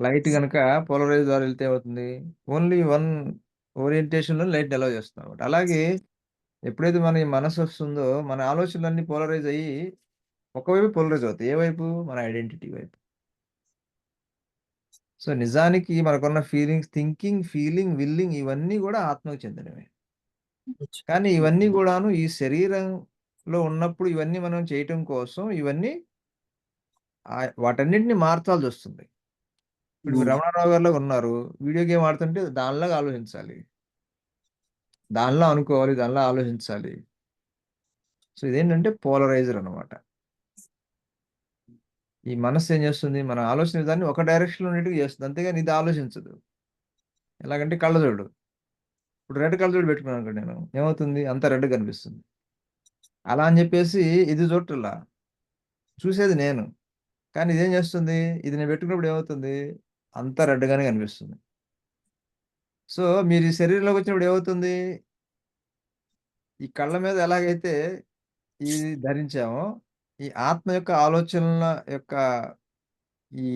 లైట్ గనక పోలరైజ్ ద్వారా వెళ్తే ఏమవుతుంది? ఓన్లీ వన్ ఓరియంటేషన్‌లో లైట్‌ని అలౌ చేస్తుందన్నమాట. అలాగే ఎప్పుడైతే మన ఈ మనసొస్తుందో మన ఆలోచనలన్నీ పోలరైజ్ అయ్యి ఒకవైపు పోలరైజ్ అవుతాయి. ఏ వైపు? మన ఐడెంటిటీ వైపు. సో, నిజానికి మనకున్న థింకింగ్, ఫీలింగ్, విల్లింగ్ ఇవన్నీ గూడా ఆత్మకు చెందినవే. కానీ ఇవన్నీ గూడాను ఈ శరీరంలో ఉన్నప్పుడు ఇవన్నీ మనం చేయటం కోసం ఇవన్నీ వాటన్నిటిని మార్చాల్సొస్తుంది. ఇప్పుడు మీరు హ్మ్. రమణారావు గారిలాగా ఉన్నారు. వీడియో గేమ్ ఆడుతుంటే దానిలాగా ఆలోచించాలి. దానిలా అనుకోవాలి. దానిలా ఆలోచించాలి. సో, ఇదేంటంటే పోలరైజర్ అన్నమాట. ఈ మనస్సు ఏం చేస్తుంది? మన ఆలోచన విధాన్ని ఒక డైరెక్షన్‌లో ఉండేట్టుగా చేస్తుంది. అంతేగాని ఇది ఆలోచించదు. ఎలాగంటే కళ్ళజోడు. ఇప్పుడు రెడ్ కళ్ళజోడు పెట్టుకున్నాననుకోండి నేను. ఏమవుతుంది? అంతా రెడ్‌గా కనిపిస్తుంది. అలా అని చెప్పేసి ఇది చూడటంలా. చూసేది నేను. కానీ ఇదేం చేస్తుంది? ఇది నేను పెట్టుకున్నప్పుడు ఏమవుతుంది? అంతా రెడ్‌గానే కనిపిస్తుంది. సో, మీరు ఈ శరీరంలోకొచ్చినప్పుడు ఏమవుతుంది? ఈ కళ్ళ మీద ఎలాగైతే ఇది ధరించామో, ఈ ఆత్మ యొక్క ఆలోచనల యొక్క ఈ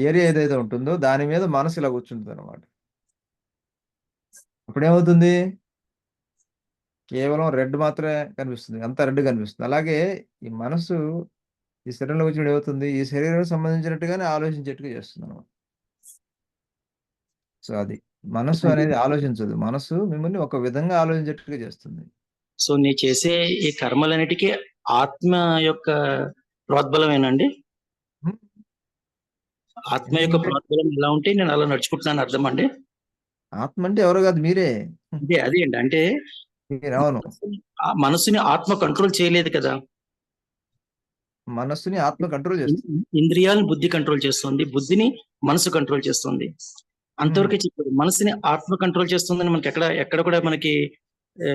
ఏరియా ఏదైతే ఉంటుందో దాని మీద మనసు ఇలా కూర్చుంటదనమాట. అప్పుడేమవుతుంది? కేవలం రెడ్ మాత్రమే కనిపిస్తుంది. అంతా రెడ్ కనిపిస్తుంది. అలాగే ఈ మనసు ఈ శరీరంలోకి వచ్చినప్పుడు ఏమవుతుంది? ఈ శరీరం సంబంధించినట్టుగానే ఆలోచించేట్టుగా చేస్తుందన్నమాట. సో అది. మనసు అంటే అనేది ఆలోచించదు. మనసు మిమ్మల్ని ఒక విధంగా ఆలోచించేట్టుగా చేస్తుంది. సో నేను చేసే ఈ కర్మలన్నిటికీ ఆత్మ యొక్క ప్రోద్బలమేనండి? హ్మ్. ఆత్మ యొక్క ఎందుకంటే ప్రోద్బలం ఎలా ఉంటే నేను అలా నడుచుకుంటున్నాను అర్థం అండి? ఆత్మ అంటే ఎవరో కాదు మీరే. అదే అండి. అంటే మీరు అవును. మనసుని ఆత్మ కంట్రోల్ చేయలేదు కదా! మనస్సుని ఆత్మ కంట్రోల్ చేస్తుంది. ఇంద్రియాలను బుద్ధి కంట్రోల్ చేస్తుంది. బుద్ధిని మనసు కంట్రోల్ చేస్తుంది. అంతవరకే చెప్పారు. మనసుని ఆత్మ కంట్రోల్ చేస్తుందని మనకి ఎక్కడ కూడా మనకి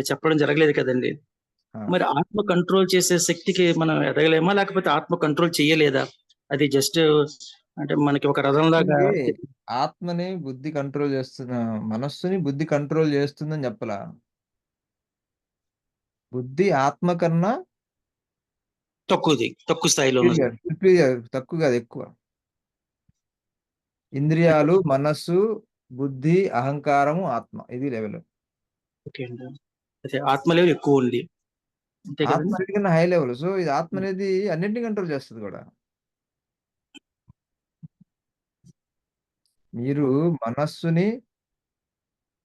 చెప్పడం జరగలేదు కదండి. ఆ. మరి ఆత్మ కంట్రోల్ చేసే శక్తికి మనం ఎదగలేమా? లేకపోతే ఆత్మ కంట్రోల్ చేయలేదా? అది జస్ట్ అంటే మనకి ఒక రథంలాగా చూడండి, ఆత్మని బుద్ధి కంట్రోల్ చేస్తున్న మనస్సుని బుద్ధి కంట్రోల్ చేస్తుందని చెప్పలా. బుద్ధి ఆత్మ కన్నా తక్కువ స్థాయిలో ఉన్నది. తక్కువ కాదు, ఎక్కువ. ఇంద్రియాలు, మనస్సు, బుద్ధి, అహంకారము, ఆత్మ ఇది లెవెల్. ఓకే అండి. అయితే ఆత్మ లెవెల్ ఎక్కువ ఉంది. అంతే ఆత్మ కదండి. అన్నిటికన్నా హై లెవెల్. సో ఇది ఆత్మ అనేది అన్నింటినీ కంట్రోల్ చేస్తుంది కూడా. మీరు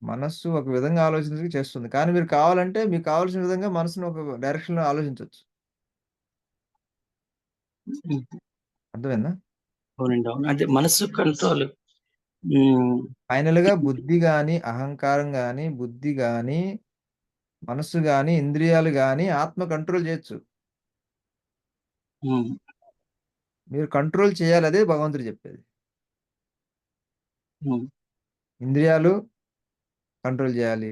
మనస్సు ఒక విధంగా ఆలోచించి చేస్తుంది. కానీ మీరు కావాలంటే మీకు కావాల్సిన విధంగా మనసుని ఒక డైరెక్షన్ లో ఆలోచించవచ్చు. అర్థమైందా? అవునండి. అవును. అంటే మనసు కంట్రోల్. ఫైనల్ గా బుద్ధి గాని, అహంకారం గాని, బుద్ధి గాని, మనస్సు గాని, ఇంద్రియాలు గాని ఆత్మ కంట్రోల్ చేయొచ్చు. మీరు కంట్రోల్ చేయాలి. అదే భగవంతుడు చెప్పేది. ఇంద్రియాలు కంట్రోల్ చేయాలి,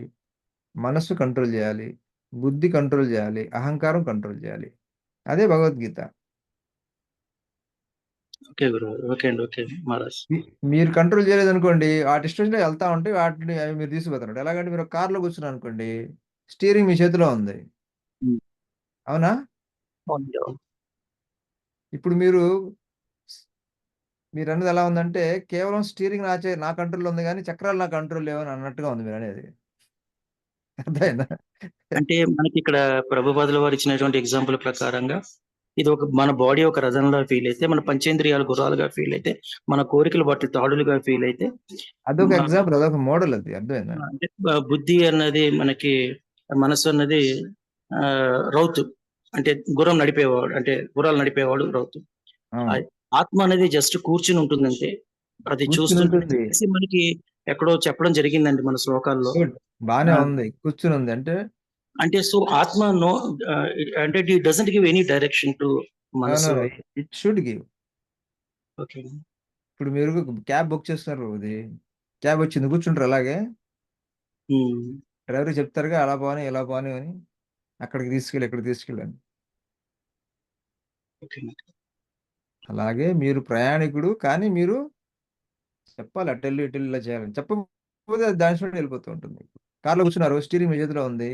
మనస్సు కంట్రోల్ చేయాలి, బుద్ధి కంట్రోల్ చేయాలి, అహంకారం కంట్రోల్ చేయాలి. అదే భగవద్గీత. ఓకే గురువు. ఓకే అండి. ఓకే మహారాజ్. మీరు కంట్రోల్ చేయలేదనుకోండి, వాటి ఇష్టం వెళ్తా ఉంటే వాటిని అవి మీరు తీసుకుపోతారు. ఎలాగంటే మీరు ఒక కార్లో కూర్చున్నారు అనుకోండి, స్టీరింగ్ మీ చేతిలో ఉంది. అవునా? అవునండి. అవును. ఇప్పుడు మీరన్నది ఎలా ఉందంటే, కేవలం స్టీరింగ్ నా కంట్రోల్‌లో ఉంది గానీ, చక్రాలు నా కంట్రోల్ లేవని అన్నట్టుగా ఉంది మీరనేది. అర్థమైందా? అంటే మనకిక్కడ ప్రభుపాదుల వారు ఇచ్చినటువంటి ఎగ్జాంపుల్ ప్రకారంగా ఇది మన బాడీ ఒక రథంలా ఫీల్ అయితే, మన పంచేంద్రియాలు గుర్రాలుగా ఫీల్ అయితే, మన కోరికలు వాటి తాడులుగా ఫీల్ అయితే, అదొక మ ఎగ్జాంపుల్. అదొక మోడల్ అది. అర్థమైందా? అంటే బుద్ధి అన్నది మనకి మనస్సు అన్నది రౌతు. అంటే గుర్రాలు నడిపేవాడు రౌతు. అవును. ఆత్మ అనేది జస్ట్ కూర్చుని ఉంటుందంటే, అది చూస్తుంది. కూర్చునుంటుంది. చెప్పేసి మనకి ఎక్కడో చెప్పడం జరిగిందండి మన శ్లోకాల్లో. గుడ్. బానే ఆ! ఉంది. కూర్చునుంది. అంటే అంటే సో ఆత్మ అంటే it doesn't give any direction to no, no, మనసు. No. It should give. Okay. ఇప్పుడు మీరు క్యాబ్ బుక్ చేస్తున్నారు. క్యాబ్ వచ్చింది. కూర్చుంటారు అలాగే? హ్మ్. డ్రైవర్‌కి చెప్తారుగా అలా పోనీ, ఇలా పోనీ అని. అక్కడికి తీసుకెళ్ళి, ఇక్కడికి తీసుకెళ్ళని. ఓకే. అలాగే మీరు ప్రయాణికుడు. కానీ మీరు చెప్పాలి అటెళ్ళు, ఇటెళ్ళు ఇలా చేయాలని. చెప్పకపోతే అది దాని ఇష్టం వెళ్ళిపోతూ ఉంటుంది. కార్‌లో కూర్చున్నారు. స్టీరింగ్ మీ చేతిలో ఉంది.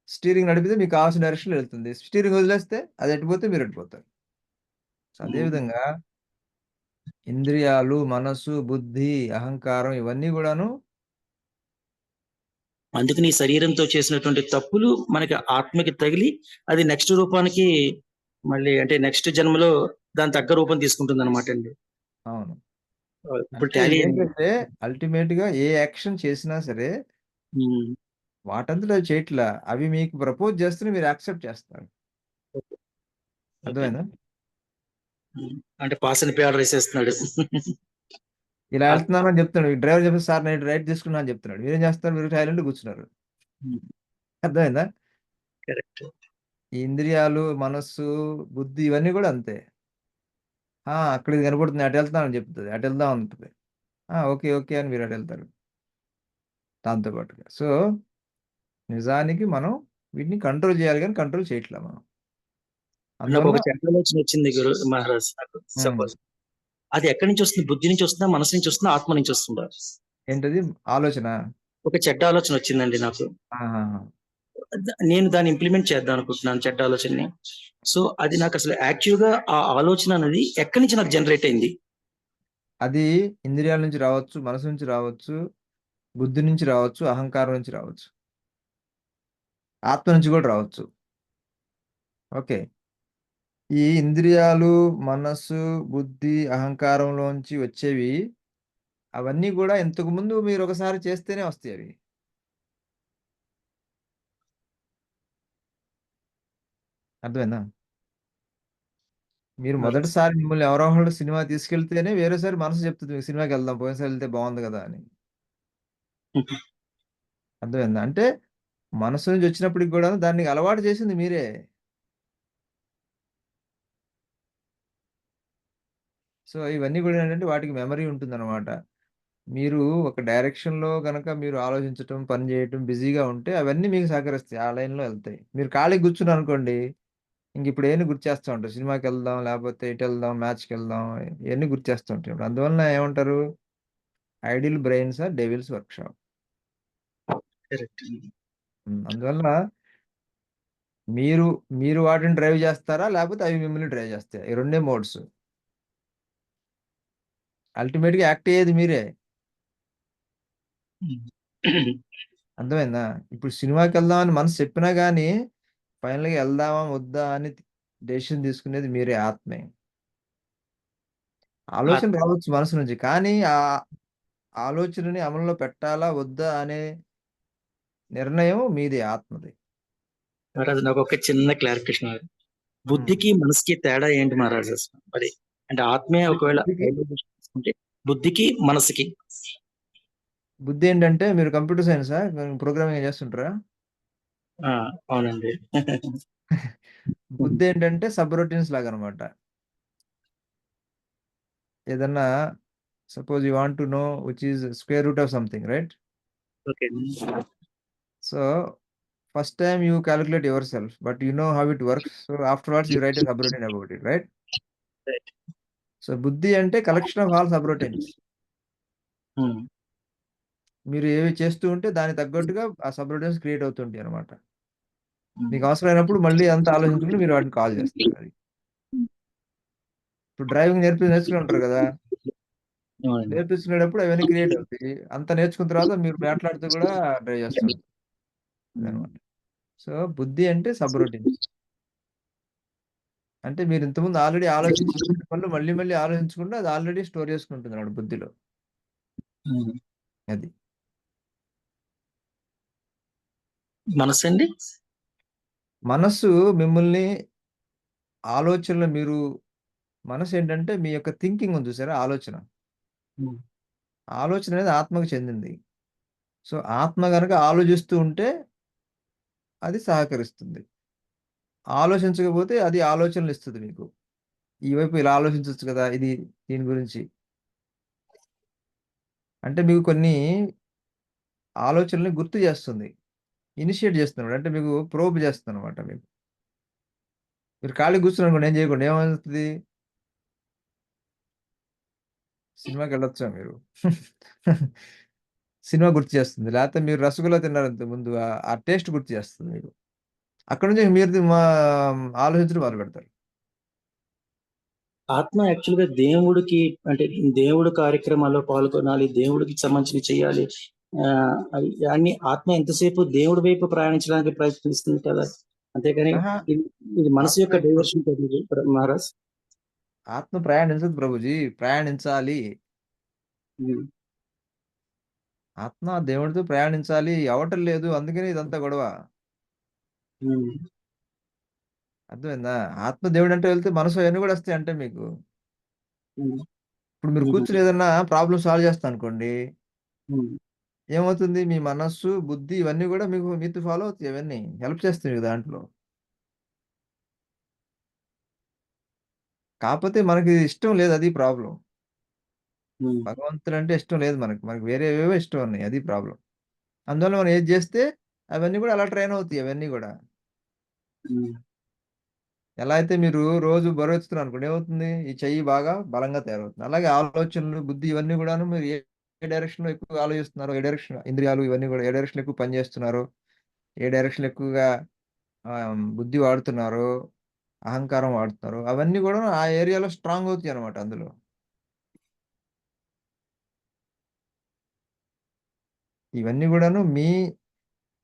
స్టీరింగ్ నడిపితే మీకు కావాల్సిన డైరెక్షన్‌లో వెళ్తుంది. స్టీరింగ్ వదిలేస్తే అది ఎటుపోతే మీరు ఎటుపోతారు. సో అదే హ్మ్. విధంగా ఇంద్రియాలు, మనస్సు, బుద్ధి, అహంకారం ఇవన్నీ గూడాను అందుకని ఈ శరీరంతో చేసినటువంటి తప్పులు మనకి ఆత్మకి తగిలి అది నెక్స్ట్ రూపానికి మళ్ళీ అంటే నెక్స్ట్ జన్మలో దాని తగ్గ రూపం తీసుకుంటుందన్నమాట అండి. అవును. ఇప్పుడు అంటే టాలీ అయింది. ఇదేంటంటే అల్టిమేట్‌గా ఏ యాక్షన్ చేసినా సరే హ్మ్. వాటంతట అవి చేయట్లా. అవి మీకు ప్రపోజ్ చేస్తేనే మీరు యాక్సెప్ట్ చేస్తారు. ఓకే. ఓకే. అర్థమైందా? అంటే పాస్ అని పేడ వేసేస్తున్నాడు. ఇలా వెళ్తున్నాను అని చెప్తున్నాడు. డ్రైవర్ చెప్పేసి సార్ నేను రైట్ తీసుకున్నా అని చెప్తున్నాడు. మీరేం చేస్తున్నారు? మీరు సైలెంట్‌గా కూర్చున్నారు. అర్థమైందా? కరెక్ట్. ఈ ఇంద్రియాలు, మనస్సు, బుద్ధి ఇవన్నీ కూడా అంతే. అక్కడ ఇది కనపడుతుంది. అటెళ్తున్నాను అని చెప్తది. అటెళ్దాం అంటది. ఓకే. ఓకే. అని మీరు అటెళ్తారు. దాంతో పాటుగా. సో, నిజానికి మనం వీటిని కంట్రోల్ చేయాలి గానీ కంట్రోల్ చేయట్లా మనం. నాకు అందువల్ల ఒక చెడ్డ ఆలోచన వచ్చింది మహారాజ్ నాకు హ్మ్. సపోజ్. అది ఎక్కడి నుంచి వస్తుంది? బుద్ధి నుంచి వస్తుందా? మనసు నుంచి వస్తుందా? ఆత్మ నుంచి వస్తుందా? ఏంటది ఆలోచన? ఒక చెడ్డ ఆలోచన వచ్చిందండి నాకు. ఆహాహా! నేను దాన్ని ఇంప్లిమెంట్ చేద్దాం అనుకుంటున్నాను చెడ్డ ఆలోచనని. సో అది నాకు అసలు యాక్చువల్‌గా ఆ ఆలోచన అనేది ఎక్కడి నుంచి నాకు జనరేట్ అయింది? అది ఇంద్రియాల నుంచి రావచ్చు, మనసు నుంచి రావచ్చు, బుద్ధి నుంచి రావచ్చు, అహంకారం నుంచి రావచ్చు, ఆత్మ నుంచి కూడా రావచ్చు. ఓకే. ఈ ఇంద్రియాలు, మనస్సు, బుద్ధి, అహంకారంలోంచి వచ్చేవి అవన్నీ కూడా ఇంతకుముందు మీరు ఒకసారి చేస్తేనే వస్తాయి అవి. అర్థమైందా? మీరు మొదటిసారి మిమ్మల్ని ఎవరో ఒకళ్ళు సినిమా తీసుకెళ్తేనే వేరేసారి మనసు చెప్తుంది మీకు సినిమాకి వెళ్దాం, పోయినసారి వెళ్తే బాగుంది కదా అని. అర్థమైందా? అంటే మనసు నుంచి వచ్చినప్పటికి కూడా దాన్ని అలవాటు చేసింది మీరే. సో ఇవన్నీ కూడా ఏంటంటే వాటికి మెమరీ ఉంటుందన్నమాట. మీరు ఒక డైరెక్షన్‌లో గనక మీరు ఆలోచించటం, పని చేయటం, బిజీగా ఉంటే అవన్నీ మీకు సహకరిస్తాయి. ఆ లైన్‌లో ఎళ్తాయి. మీరు ఖాళీగా కూర్చున్నారనుకోండి, ఇంకిప్పుడు ఇయన్నీ గుర్తు చేస్తా ఉంటారు. సినిమాకెళ్దాం, లేపోతే ఇటెళ్దాం, మ్యాచ్‌కెళ్దాం ఇయన్నీ గుర్తు చేస్తూ ఉంటాయి. ఇప్పుడు అందువలన ఏమంటారు? Idle brains are devil's workshop. Correct. అందువల్ల మీరు, మీరు వాటిని డ్రైవ్ చేస్తారా? లేపోతే అవి మిమ్మల్ని డ్రైవ్ చేస్తాయా? ఈ రెండే మోడ్స్. అల్టిమేట్‌గా యాక్ట్ అయ్యేది మీరే. అర్థమైందా? ఇప్పుడు సినిమాకెళ్దాం అని మనసు చెప్పినా గాని, ఫైనల్‌గా ఎళ్దామా? వద్దా? అని డెసిషన్ తీసుకునేది మీరే ఆత్మే. ఆలోచన రావచ్చు మనసు నుంచి. కానీ ఆ ఆలోచనని అమలులో పెట్టాలా? వద్దా? అనే నిర్ణయం మీదే ఆత్మది. మహారాజ్ నాకు ఒక చిన్న క్లారిఫికేషన్. హ్మ్. బుద్ధికి మనసుకి తేడా ఏంటి మహారాజ్ అసలు? మరి అంటే ఆత్మే ఒకవేళ బుద్ధికి తీసుకుంటే బుద్ధికి మనసుకి బుద్ధి ఏంటంటే మీరు కంప్యూటర్ సైన్సా? ప్రోగ్రామింగ్ చేస్తుంటారా? ఆ, అవునండి. బుద్ధి ఏంటంటే సబ్ రొటీన్స్ లాగనమాట. ఏదన్నా suppose you want to know which is square root of something right? Okay. So first time you calculate yourself, but you know how it works. So afterwards you write a subroutine about it, right? So బుద్ధి అంటే collection of all సబ్‌రొటీన్స్. మీరు ఏవి చేస్తూ ఉంటే దానికి తగ్గట్టుగా ఆ సబ్‌రొటీన్స్ create అవుతుంటాయి అన్నమాట. మీకు అవసరమైనప్పుడు మళ్ళీ అంతా ఆలోచించుకొని మీరు వాటిని కాల్ చేస్తారు అది. ఇప్పుడు డ్రైవింగ్ నేర్చుకునే ఉంటారు కదా! అవునండి. నేర్పించుకునేటప్పుడు అవన్నీ క్రియేట్ అవుతాయి. అంతా నేర్చుకున్న తర్వాత మీరు మాట్లాడుతూ కూడా డ్రైవ్ చేస్తుంటారు. అదనమాట. సో బుద్ధి అంటే సబ్‌రొటీన్స్. అంటే మీరు ఇంతకుముందు ఆల్రెడీ ఆలోచించి చేసిన పనులు మళ్ళీ మళ్ళీ ఆలోచించకుండా అది ఆల్రెడీ స్టోర్ చేసుకుంటుందన్నమాట బుద్ధిలో. అది. మనసండి? మనస్సు మిమ్మల్ని ఆలోచనలు మీరు మనసేంటంటే మీ యొక్క థింకింగ్ ఉంది చూసారా? ఆలోచన. ఆలోచన అనేది ఆత్మకు చెందింది. సో, ఆత్మ గనక ఆలోచిస్తూ ఉంటే అది సహకరిస్తుంది. ఆలోచించకపోతే అది ఆలోచనలిస్తది మీకు. ఈ వైపు ఇలా ఆలోచించొచ్చు కదా! ఇది దీని గురించి. అంటే మీకు కొన్ని ఆలోచనల్ని గుర్తు చేస్తుంది. ఇనిషియేట్ చేస్తుందన్నమాట. అంటే మీకు ప్రోబ్ చేస్తుందన్నమాట మీకు. మీరు ఖాళీగా కూర్చున్నారనుకోండి ఏం చేయకుండా ఏమవుతది? సినిమాకెళ్ళొచ్చా మీరు? సినిమా గుర్తు చేస్తుంది. లేకపోతే మీరు రసగుల్లా తిన్నారు ఇంతకుముందు ఆ టేస్ట్ గుర్తు చేస్తుంది మీకు. అక్కడి నుంచి మీరు ఆలోచించడం మొదలుపెడతారు. ఆత్మ యాక్చువల్‌గా దేవుడికి అంటే దేవుడు కార్యక్రమాల్లో పాల్గొనాలి, దేవుడికి సంబంధించినవి చేయాలి. అవి అన్ని ఆత్మ ఎంతసేపు దేవుడి వైపు ప్రయాణించడానికి ప్రయత్నిస్తుంది కదా! అంతేగాని ఆహా! ఇది ఇది మనసు ఆత్మ యొక్క ఎప్పుడు డైవర్షన్ కాదు మహారాజ్. ఆత్మ ప్రయాణించదు ప్రభుజీ. ప్రయాణించాలి. హ్మ్. ఆత్మ దేవుడితో ప్రయాణించాలి. అవ్వటం లేదు. అందుకనే ఇదంతా గొడవ. హ్మ్. అర్థమైందా? ఆత్మ దేవుడంటే వెళ్తే మనసు అయన్నీ కూడా వస్తాయి అంటే మీకు. హ్మ్. ఇప్పుడు మీరు హుహు. కూర్చొని ఏదన్నా ప్రాబ్లమ్ సాల్వ్ చేస్తా అనుకోండి. హ్మ్. ఏమవుతుంది? మీ మనస్సు, బుద్ధి ఇవన్నీ కూడా మీతో ఫాలో అవుతాయి అవన్నీ. హెల్ప్ చేస్తాయి మీకు దాంట్లో. కాపోతే మనకి ఇష్టం లేదు అది ప్రాబ్లమ్. హ్మ్. భగవంతుడంటే ఇష్టం లేదు మనకి. మనకి వేరేవేవో ఇష్టం ఉన్నాయి. అది ప్రాబ్లమ్. అందువల్ల మనం ఏది జేస్తే అవన్నీ గూడా అలా ట్రైన్ అవుతాయి అవన్నీ గూడా. హ్మ్. ఎలా అయితే మీరు రోజు బరువెత్తుతున్నారనుకోండి ఏమవుతుంది? ఈ చెయ్యి బాగా బలంగా తయారవుతుంది. అలాగే ఆలోచనలు, బుద్ధి ఇవన్నీ గూడాను మీరు ఏ ఏ డైరెక్షన్‌లో ఎక్కువగా ఆలోచిస్తున్నారో, ఏ డైరెక్షన్ ఇంద్రియాలు ఇవన్నీ గూడా ఏ డైరెక్షన్‌లో ఎక్కువ పని జేస్తున్నారో, ఏ డైరెక్షన్‌లో ఎక్కువగా బుద్ధి వాడుతున్నారో, అహంకారం వాడుతున్నారో అవన్నీ గూడా ఆ ఏరియాలో స్ట్రాంగ్ అవుతాయన్నమాట అందులో. ఇవన్నీ కూడాను మీ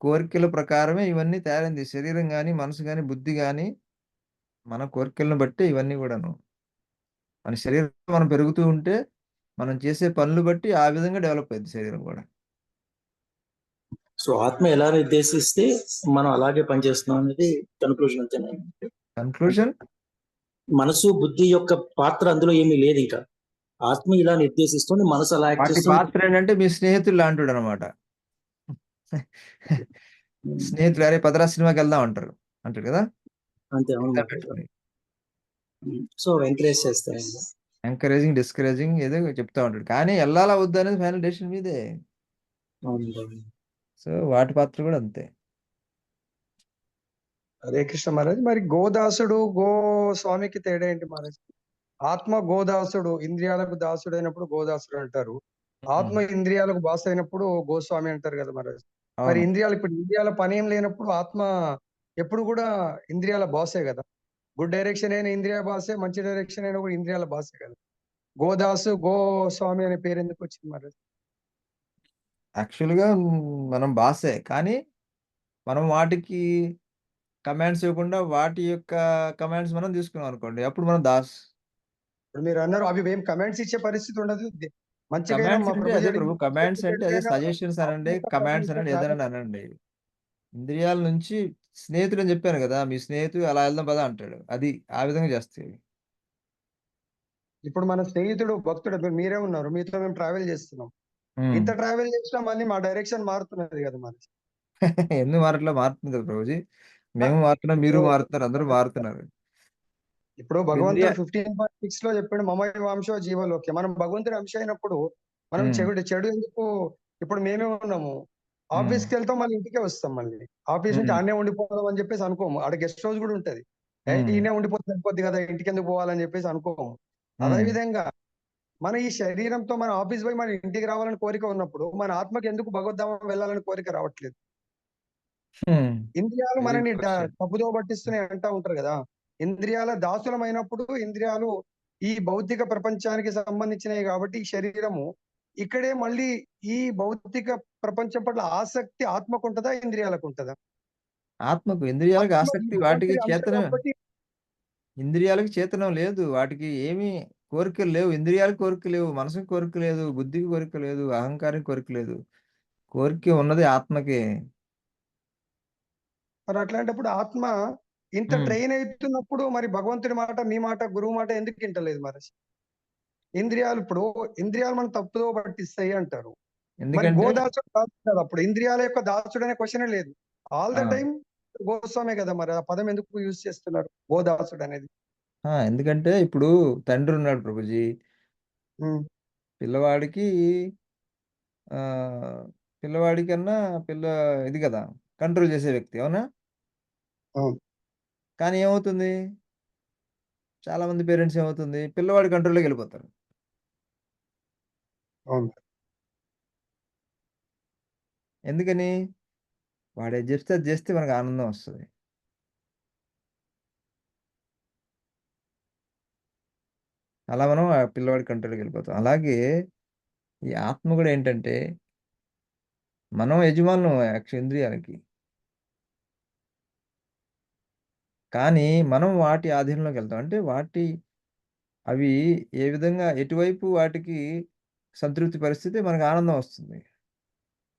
కోరికల ప్రకారమే ఇవన్నీ తయారైంది. శరీరం గాని, మనసు గాని, బుద్ధి గాని మన కోరికలను బట్టే ఇవన్నీ కూడాను. మన శరీరం మనం పెరుగుతూ ఉంటే, మనం చేసే పనులు బట్టి ఆ విధంగా డెవలప్ అయ్యిద్ది శరీరం కూడా. సో ఆత్మ ఎలా నిర్దేశిస్తే మనం అలాగే పనిచేస్తున్నాం అనేది కన్క్లూజన్ అంతేనా? కన్క్లూజన్ మనసు బుద్ధి యొక్క పాత్ర అందులో ఏమీ లేదు ఇంకా. ఆత్మ ఇలా నిర్దేశిస్తుంది, మనసు అలా యాక్ట్ వాటి చేస్తుంది. పాత్ర ఏంటంటే మీ స్నేహితుడు లాంటివాడనమాట. స్నేహితులు "అరే! పదరా సినిమాకి వెళ్దాం" అంటారు. అంటాడు కదా! అంతే, అవును. పెట్టుకొని. సో ఎంకరేజ్ చేస్తారండి. ఎంకరేజింగ్, డిస్కరేజింగ్ ఏదో చెప్తా ఉంటాడు. కానీ ఎళ్ళాలా వద్దా అనేది ఫైనల్ డెసిషన్ మీదే. అవునండి. సో వాటి పాత్ర కూడా అంతే. హరే కృష్ణ మహారాజ్. మరి గోదాసుడు గోస్వామికి తేడా ఏంటి మహారాజ్? ఆత్మ గోదాసుడు, ఇంద్రియాలకు దాసుడు అయినప్పుడు గోదాసుడు అంటారు. ఆత్మ ఇంద్రియాలకు బాస్ అయినప్పుడు గోస్వామి అంటారు కదా మహారాజ్. మరి అవును. ఇప్పుడు ఇంద్రియాల పని ఏం లేనప్పుడు ఆత్మ ఎప్పుడు కూడా ఇంద్రియాల బాసే కదా. గుడ్ డైరెక్షన్ అయిన ఇంద్రియ బాసే, మంచి డైరెక్షన్ అయినా కూడా ఇంద్రియాల బాసే కదా. గోదాసు గోస్వామి అనే పేరు ఎందుకు వచ్చింది మహారాజ్? యాక్చువల్‌గా మనం బాసే. కానీ మనం వాటికి కమాండ్స్ ఇవ్వకుండా వాటి యొక్క కమాండ్స్ మనం తీసుకున్నాం అనుకోండి. అప్పుడు మనం దాస్. ఇప్పుడు మీరు అన్నారు అవి ఏం కమెంట్స్ ఇచ్చే పరిస్థితి ఉండదు. మంచిగైనా కమాండ్స్ మా అంటే ప్రభుజీ అదే ప్రభు. కమాండ్స్ అంటే అదే చెడుగైనా సజెషన్స్ అనండి, కమాండ్స్ అనండి, ఏదైనా అనండి. ఇంద్రియాల నుంచి స్నేహితుడని చెప్పాను గదా! మీ స్నేహితుడు అలా ఎళ్దాం పదా అంటాడు. అది ఆ విధంగా చేస్తాయి. ఇప్పుడు మన స్నేహితుడు భక్తుడు ఇప్పుడు మీరే ఉన్నారు. మీతో మేము ట్రావెల్ చేస్తున్నాం. హ్మ్. ఇంత ట్రావెల్ చేసినా మళ్ళీ మా డైరెక్షన్ మారుతున్నది కదా మరి. ఎందుకు మారట్లా? మారుతుంది కదా ప్రభుజీ. మేము మారుతున్నాం, మీరు ఇప్పుడు మారుతున్నారు, అందరూ మారుతున్నారు. ఇప్పుడు ఇంద్రియ భగవంతుడు 15.6 లో చెప్పాడు మమైవాంశో జీవలోకే. మనం భగవంతుడి అంశ అయినప్పుడు మనం హ్మ్. చెడు ఎందుకు? ఇప్పుడు మేమే ఉన్నాము. హ్మ్. ఆఫీస్‌కి వెళ్తాం మళ్ళీ ఇంటికే వస్తాం మళ్ళీ. ఆఫీస్ నుంచి హ్మ్. ఆడనే ఉండిపోదాం అని చెప్పేసి అనుకోము. ఆడ గెస్ట్ హౌస్ కూడా ఉంటది. హ్మ్. ఈడనే ఉండిపోతే సరిపోద్ది కదా! ఇంటికెందుకు పోవాలని చెప్పేసి అనుకోము. అదే హ్మ్. విధంగా మన ఈ శరీరంతో మన ఆఫీస్ పోయి మన ఇంటికి రావాలని కోరిక ఉన్నప్పుడు, మన ఆత్మకి ఎందుకు భగవద్ధామం వెళ్ళాలని కోరిక రావట్లేదు? హ్మ్. ఇంద్రియాలు వెరీ మనల్ని గుడ్ క్వెషన్. తప్పుదోవ పట్టిస్తున్నాయి అంటా ఉంటారు కదా. ఇంద్రియాల దాసులమైనప్పుడు ఇంద్రియాలు ఈ భౌతిక ప్రపంచానికి సంబంధించినవి కాబట్టి ఈ శరీరము ఇక్కడే మళ్ళీ ఈ భౌతిక ప్రపంచం పట్ల ఆసక్తి ఆత్మకు ఉంటదా? ఇంద్రియాలకు ఉంటదా? ఆత్మకు, ఇంద్రియాలకు ఆత్మ ఈ ఆసక్తి వాటికి భగవంతుడి అంశ చేతనం కాబట్టి ఇంద్రియాలకు చేతనం లేదు. వాటికి ఏమీ కోరికలు లేవు. ఇంద్రియాలకు కోరిక లేవు. మనసుకి కోరిక లేదు. బుద్ధికి కోరిక లేదు. అహంకారానికి కోరిక లేదు. కోరిక ఉన్నది ఆత్మకే. మరి అట్లాంటప్పుడు ఆత్మ ఇంత హ్మ్. ట్రైన్ అవుతున్నప్పుడు మరి భగవంతుడి మాట, మీ మాట, గురువు మాట ఎందుకు వింటలేదు మరి? ఇంద్రియాలు మనం తప్పుదోవ పట్టిస్తాయి అంటారు. మరి ఎందుకంటే గోదాసుడు కాదు కదా! అప్పుడు ఇంద్రియాల యొక్క దాసుడు అనే క్వశ్చనే లేదు. ఆల్ ఆ! ద టైమ్ గోస్వామే కదా! మరి ఆ పదం ఎందుకు యూజ్ చేస్తున్నారు? గోదాసుడు అనేది. ఎందుకంటే ఇప్పుడు తండ్రి ఉన్నాడు ప్రభుజీ. హ్మ్. పిల్లవాడికి ఆహ్, పిల్లవాడికన్నా పిల్ల ఇది గదా! కంట్రోల్ చేసే వ్యక్తి. అవునా? అవును. కానీ ఏమవుతుంది? చాలామంది పేరెంట్స్ ఏమవుతుంది? పిల్లవాడి కంట్రోల్‌లోకెళ్ళిపోతారు. అవును. ఎందుకని? వాడేది జెప్తే అది జేస్తే మనకు ఆనందం వస్తది. అలా మనం ఆ పిల్లవాడి కంట్రోల్‌లోకెళ్ళిపోతాం. అలాగే ఈ ఆత్మ గూడా ఏంటంటే, మనం యజమానులం ఇంద్రియాలకి. కానీ మనం వాటి ఆధీనంలోకెళ్తాం. అంటే అవి ఏ విధంగా ఎటువైపు వాటికి సంతృప్తి పరిస్థితి మనకు ఆనందం వస్తుంది.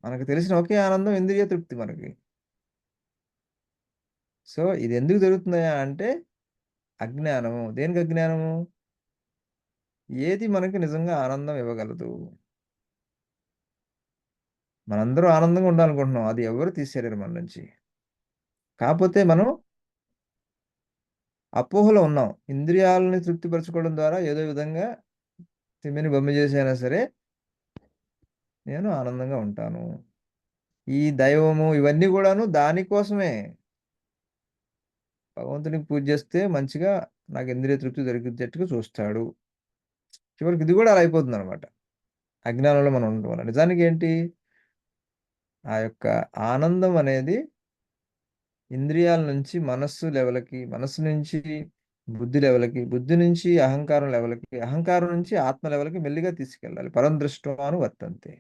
మనకు తెలిసిన ఒకే ఆనందం ఇంద్రియ తృప్తి మనకి. సో, ఇది ఎందుకు జరుగుతుందయ్యా అంటే అజ్ఞానము. దేనికి అజ్ఞానము? ఏది మనకి నిజంగా ఆనందం ఇవ్వగలదు? మనందరం ఆనందంగా ఉండాలనుకుంటున్నాం. అది ఎవ్వరు తీసేయలేరు మన నుంచి. కాపోతే మనం అపోహలో ఉన్నాం. ఇంద్రియాలని తృప్తిపరచుకోవడం ద్వారా ఏదో విధంగా తిమ్మిని బమ్మి చేసి అయినా సరే నేను ఆనందంగా ఉంటాను. ఈ దైవము ఇవన్నీ గూడాను దానికోసమే. భగవంతునికి పూజ చేస్తే మంచిగా నాకు ఇంద్రియ తృప్తి దొరికేటట్టుగా చూస్తాడు. చివరికి ఇది గూడా అలా అయిపోతుందనమాట. అజ్ఞానంలో మనం ఉండడం వల్ల. నిజానికేంటి? ఆ యొక్క ఆనందం అనేది ఇంద్రియాల నుంచి మనస్సు లెవెల్‌కి, మనస్సు నుంచి బుద్ధి లెవెల్‌కి, బుద్ధి నుంచి అహంకారం లెవెల్‌కి, అహంకారం నుంచి ఆత్మ లెవెల్‌కి మెల్లిగా తీసుకెళ్ళాలి. పరం దృష్ట్వా వర్తంతే.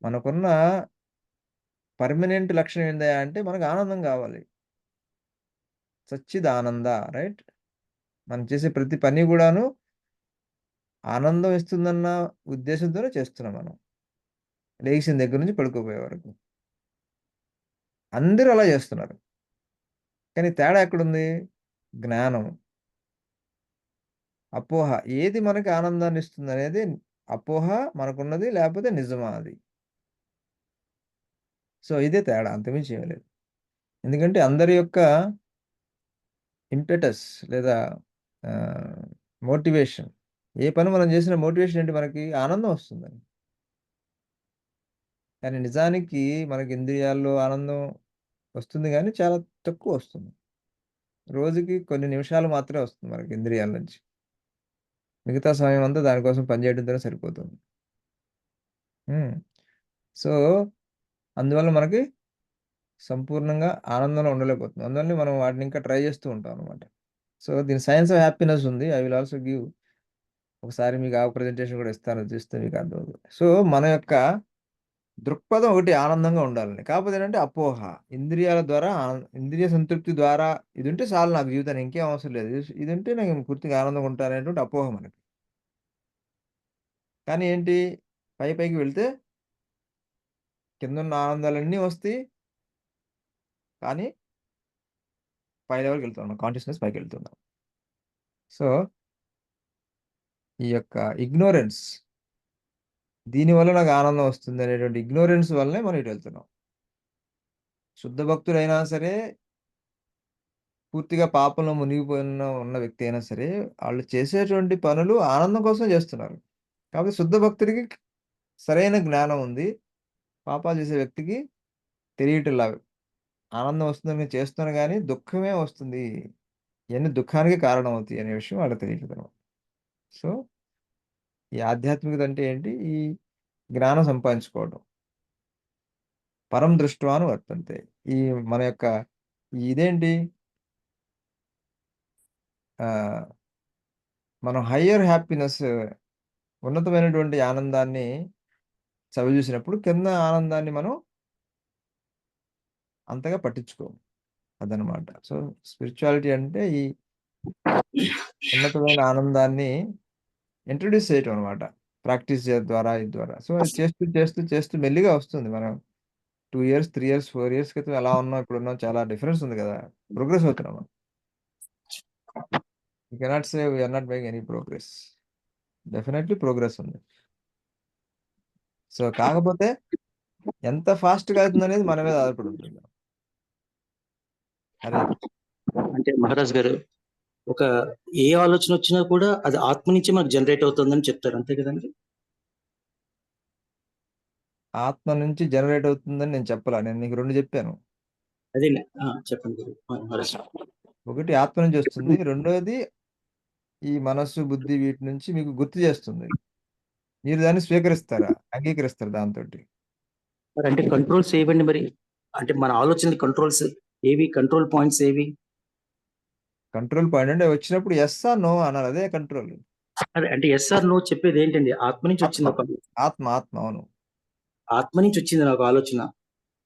మనకున్న పర్మనెంట్ లక్షణం ఏందయ్యా అంటే మనకు ఆనందం కావాలి. సచ్చిదానంద, రైట్? మనం చేసే ప్రతి పని కూడాను ఆనందం ఇస్తుందన్న ఉద్దేశంతోనే చేస్తున్నాం మనం. లేచిన దగ్గర నుంచి పడుకోపోయే వరకు. అందరూ అలా చేస్తున్నారు. కానీ తేడా ఎక్కడుంది? జ్ఞానం. అపోహ. ఏది మనకి ఆనందాన్ని ఇస్తుందనేది అపోహ మనకున్నది, లేకపోతే నిజమా అది. సో, ఇదే తేడా, అంతకుమించి ఏమీ లేదు. ఎందుకంటే అందరి యొక్క ఇంపెటస్ లేదా మోటివేషన్, ఏ పని మనం చేసిన మోటివేషన్ ఏంటి? మనకి ఆనందం వస్తుందని. కానీ నిజానికి మనకి ఇంద్రియాల్లో ఆనందం వస్తుంది గానీ చాలా తక్కువ వస్తుంది. రోజుకి కొన్ని నిమిషాలు మాత్రమే వస్తుంది మనకి ఇంద్రియాల నుంచి. మిగతా సమయం అంతా దానికోసం పనిచేయడంతోనే సరిపోతుంది. సో, అందువల్ల మనకి సంపూర్ణంగా ఆనందంలో ఉండలేకపోతున్నాం. అందువల్లనే మనం వాటిని ఇంకా ట్రై చేస్తూ ఉంటాం అన్నమాట. సో, దీని సైన్స్ ఆఫ్ హ్యాపీనెస్ ఉంది. ఐ విల్ ఆల్సో గివ్, ఒకసారి మీకు ఆ ప్రెజెంటేషన్ కూడా ఇస్తాను, చూస్తే మీకు అర్థమవుతుంది. సో, మన యొక్క దృక్పథం ఒకటి ఆనందంగా ఉండాలని. కాకపోతే ఏంటంటే అపోహ. ఇంద్రియాల ద్వారా ఇంద్రియ సంతృప్తి ద్వారా ఇదుంటే చాలు నాకు జీవితానికి, ఇంకేం అవసరం లేదు. ఇదుంటే నేను పూర్తిగా ఆనందంగా ఉంటాననేటువంటి అపోహ మనకి. కానీ ఏంటి? పైకి వెళ్తే కిందున్న ఆనందాలన్నీ వస్తాయి. కానీ పై లెవెల్‌కి వెళ్తున్నాం. కాన్షియస్‌నెస్ పైకెళ్తున్నాం. సో, ఈ యొక్క ఇగ్నోరెన్స్, దీనివల్ల నాకు ఆనందం వస్తుంది అనేటువంటి ఇగ్నోరెన్స్ వల్లనే మనం ఇటు వెళ్తున్నాం. శుద్ధ భక్తుడైనా సరే, పూర్తిగా పాపంలో ఉన్న వ్యక్తి అయినా సరే, ఆళ్ళు చేసేటువంటి పనులు ఆనందం కోసం చేస్తున్నారు. కాబట్టి శుద్ధ భక్తుడికి సరైన జ్ఞానం ఉంది. పాపాలు చేసే వ్యక్తికి తెలియటంలా. ఆనందం వస్తుందని నేను చేస్తున్నాను గానీ, దుఃఖమే వస్తుంది. ఇయన్నీ దుఃఖానికి కారణమవుతాయి అనే విషయం వాళ్ళకి తెలియట్లేదనమాట. సో, ఈ ఆధ్యాత్మికత అంటే ఏంటి? ఈ జ్ఞానం సంపాదించుకోవడం. పరం దృష్ట్వా అని వర్తంతే. ఈ మన యొక్క ఇదేంటి? ఆహ్, మనం హయ్యర్ హ్యాపీనెస్, ఉన్నతమైనటువంటి ఆనందాన్ని చవిచూసినప్పుడు కింద ఆనందాన్ని మనం అంతగా పట్టించుకోము. అదనమాట. సో, స్పిరిచువాలిటీ అంటే ఈ ఉన్నతమైన ఆనందాన్ని ఇంట్రొడ్యూస్ చేయటం అనమాట. ప్రాక్టీస్ ద్వారా, ఇది ద్వారా. సో, అది చేస్తూ మెల్లిగా వస్తుంది. మనం 2 ఇయర్స్, 3 ఇయర్స్, 4 ఇయర్స్ క్రితం ఎలా ఉన్నాం, ఇప్పుడున్నాం, చాలా డిఫరెన్స్ ఉంది కదా! ప్రోగ్రెస్ అవుతున్నాం మనం. You cannot say we are not making any progress. Definitely progress ఉంది. సో, కాకపోతే ఎంత ఫాస్ట్‌గా అవుతుందనేది మన మీద ఆధారపడి ఉంటుంది. హరే కృష్ణ. అంటే మహారాజ్ గారు, ఒక ఏ ఆలోచన వచ్చినా కూడా అది ఆత్మ నుంచి మనకు జనరేట్ అవుతుందని చెప్తారు, అంతే కదండి? ఆత్మ నుంచి జనరేట్ అవుతుందని నేను చెప్పలా. నేను నీకు 2 చెప్పాను. అదే చెప్పండి గురు. మహారాజ్. ఒకటి ఆత్మ నుంచి వస్తుంది. రెండోది ఈ మనస్సు, బుద్ధి వీటి నుంచి మీకు గుర్తు చేస్తుంది. మీరు దాన్ని స్వీకరిస్తారా? అంగీకరిస్తారా దాంతోటి? మరి అంటే కంట్రోల్స్ ఏవండి మరి? అంటే మన ఆలోచన కంట్రోల్స్ ఏవి? కంట్రోల్ పాయింట్స్ ఏవి? కంట్రోల్ పాయింట్ అంటే వచ్చినప్పుడు యెస్ ఆర్ నో అనాలి. అదే కంట్రోల్. అదే అంటే ఎస్ ఆర్ నో చెప్పేది ఏంటండి? ఆత్మ నుంచి వచ్చింది ఒక ఆత్మ. అవును. ఆత్మ నుంచి వచ్చింది నాకు ఆలోచన.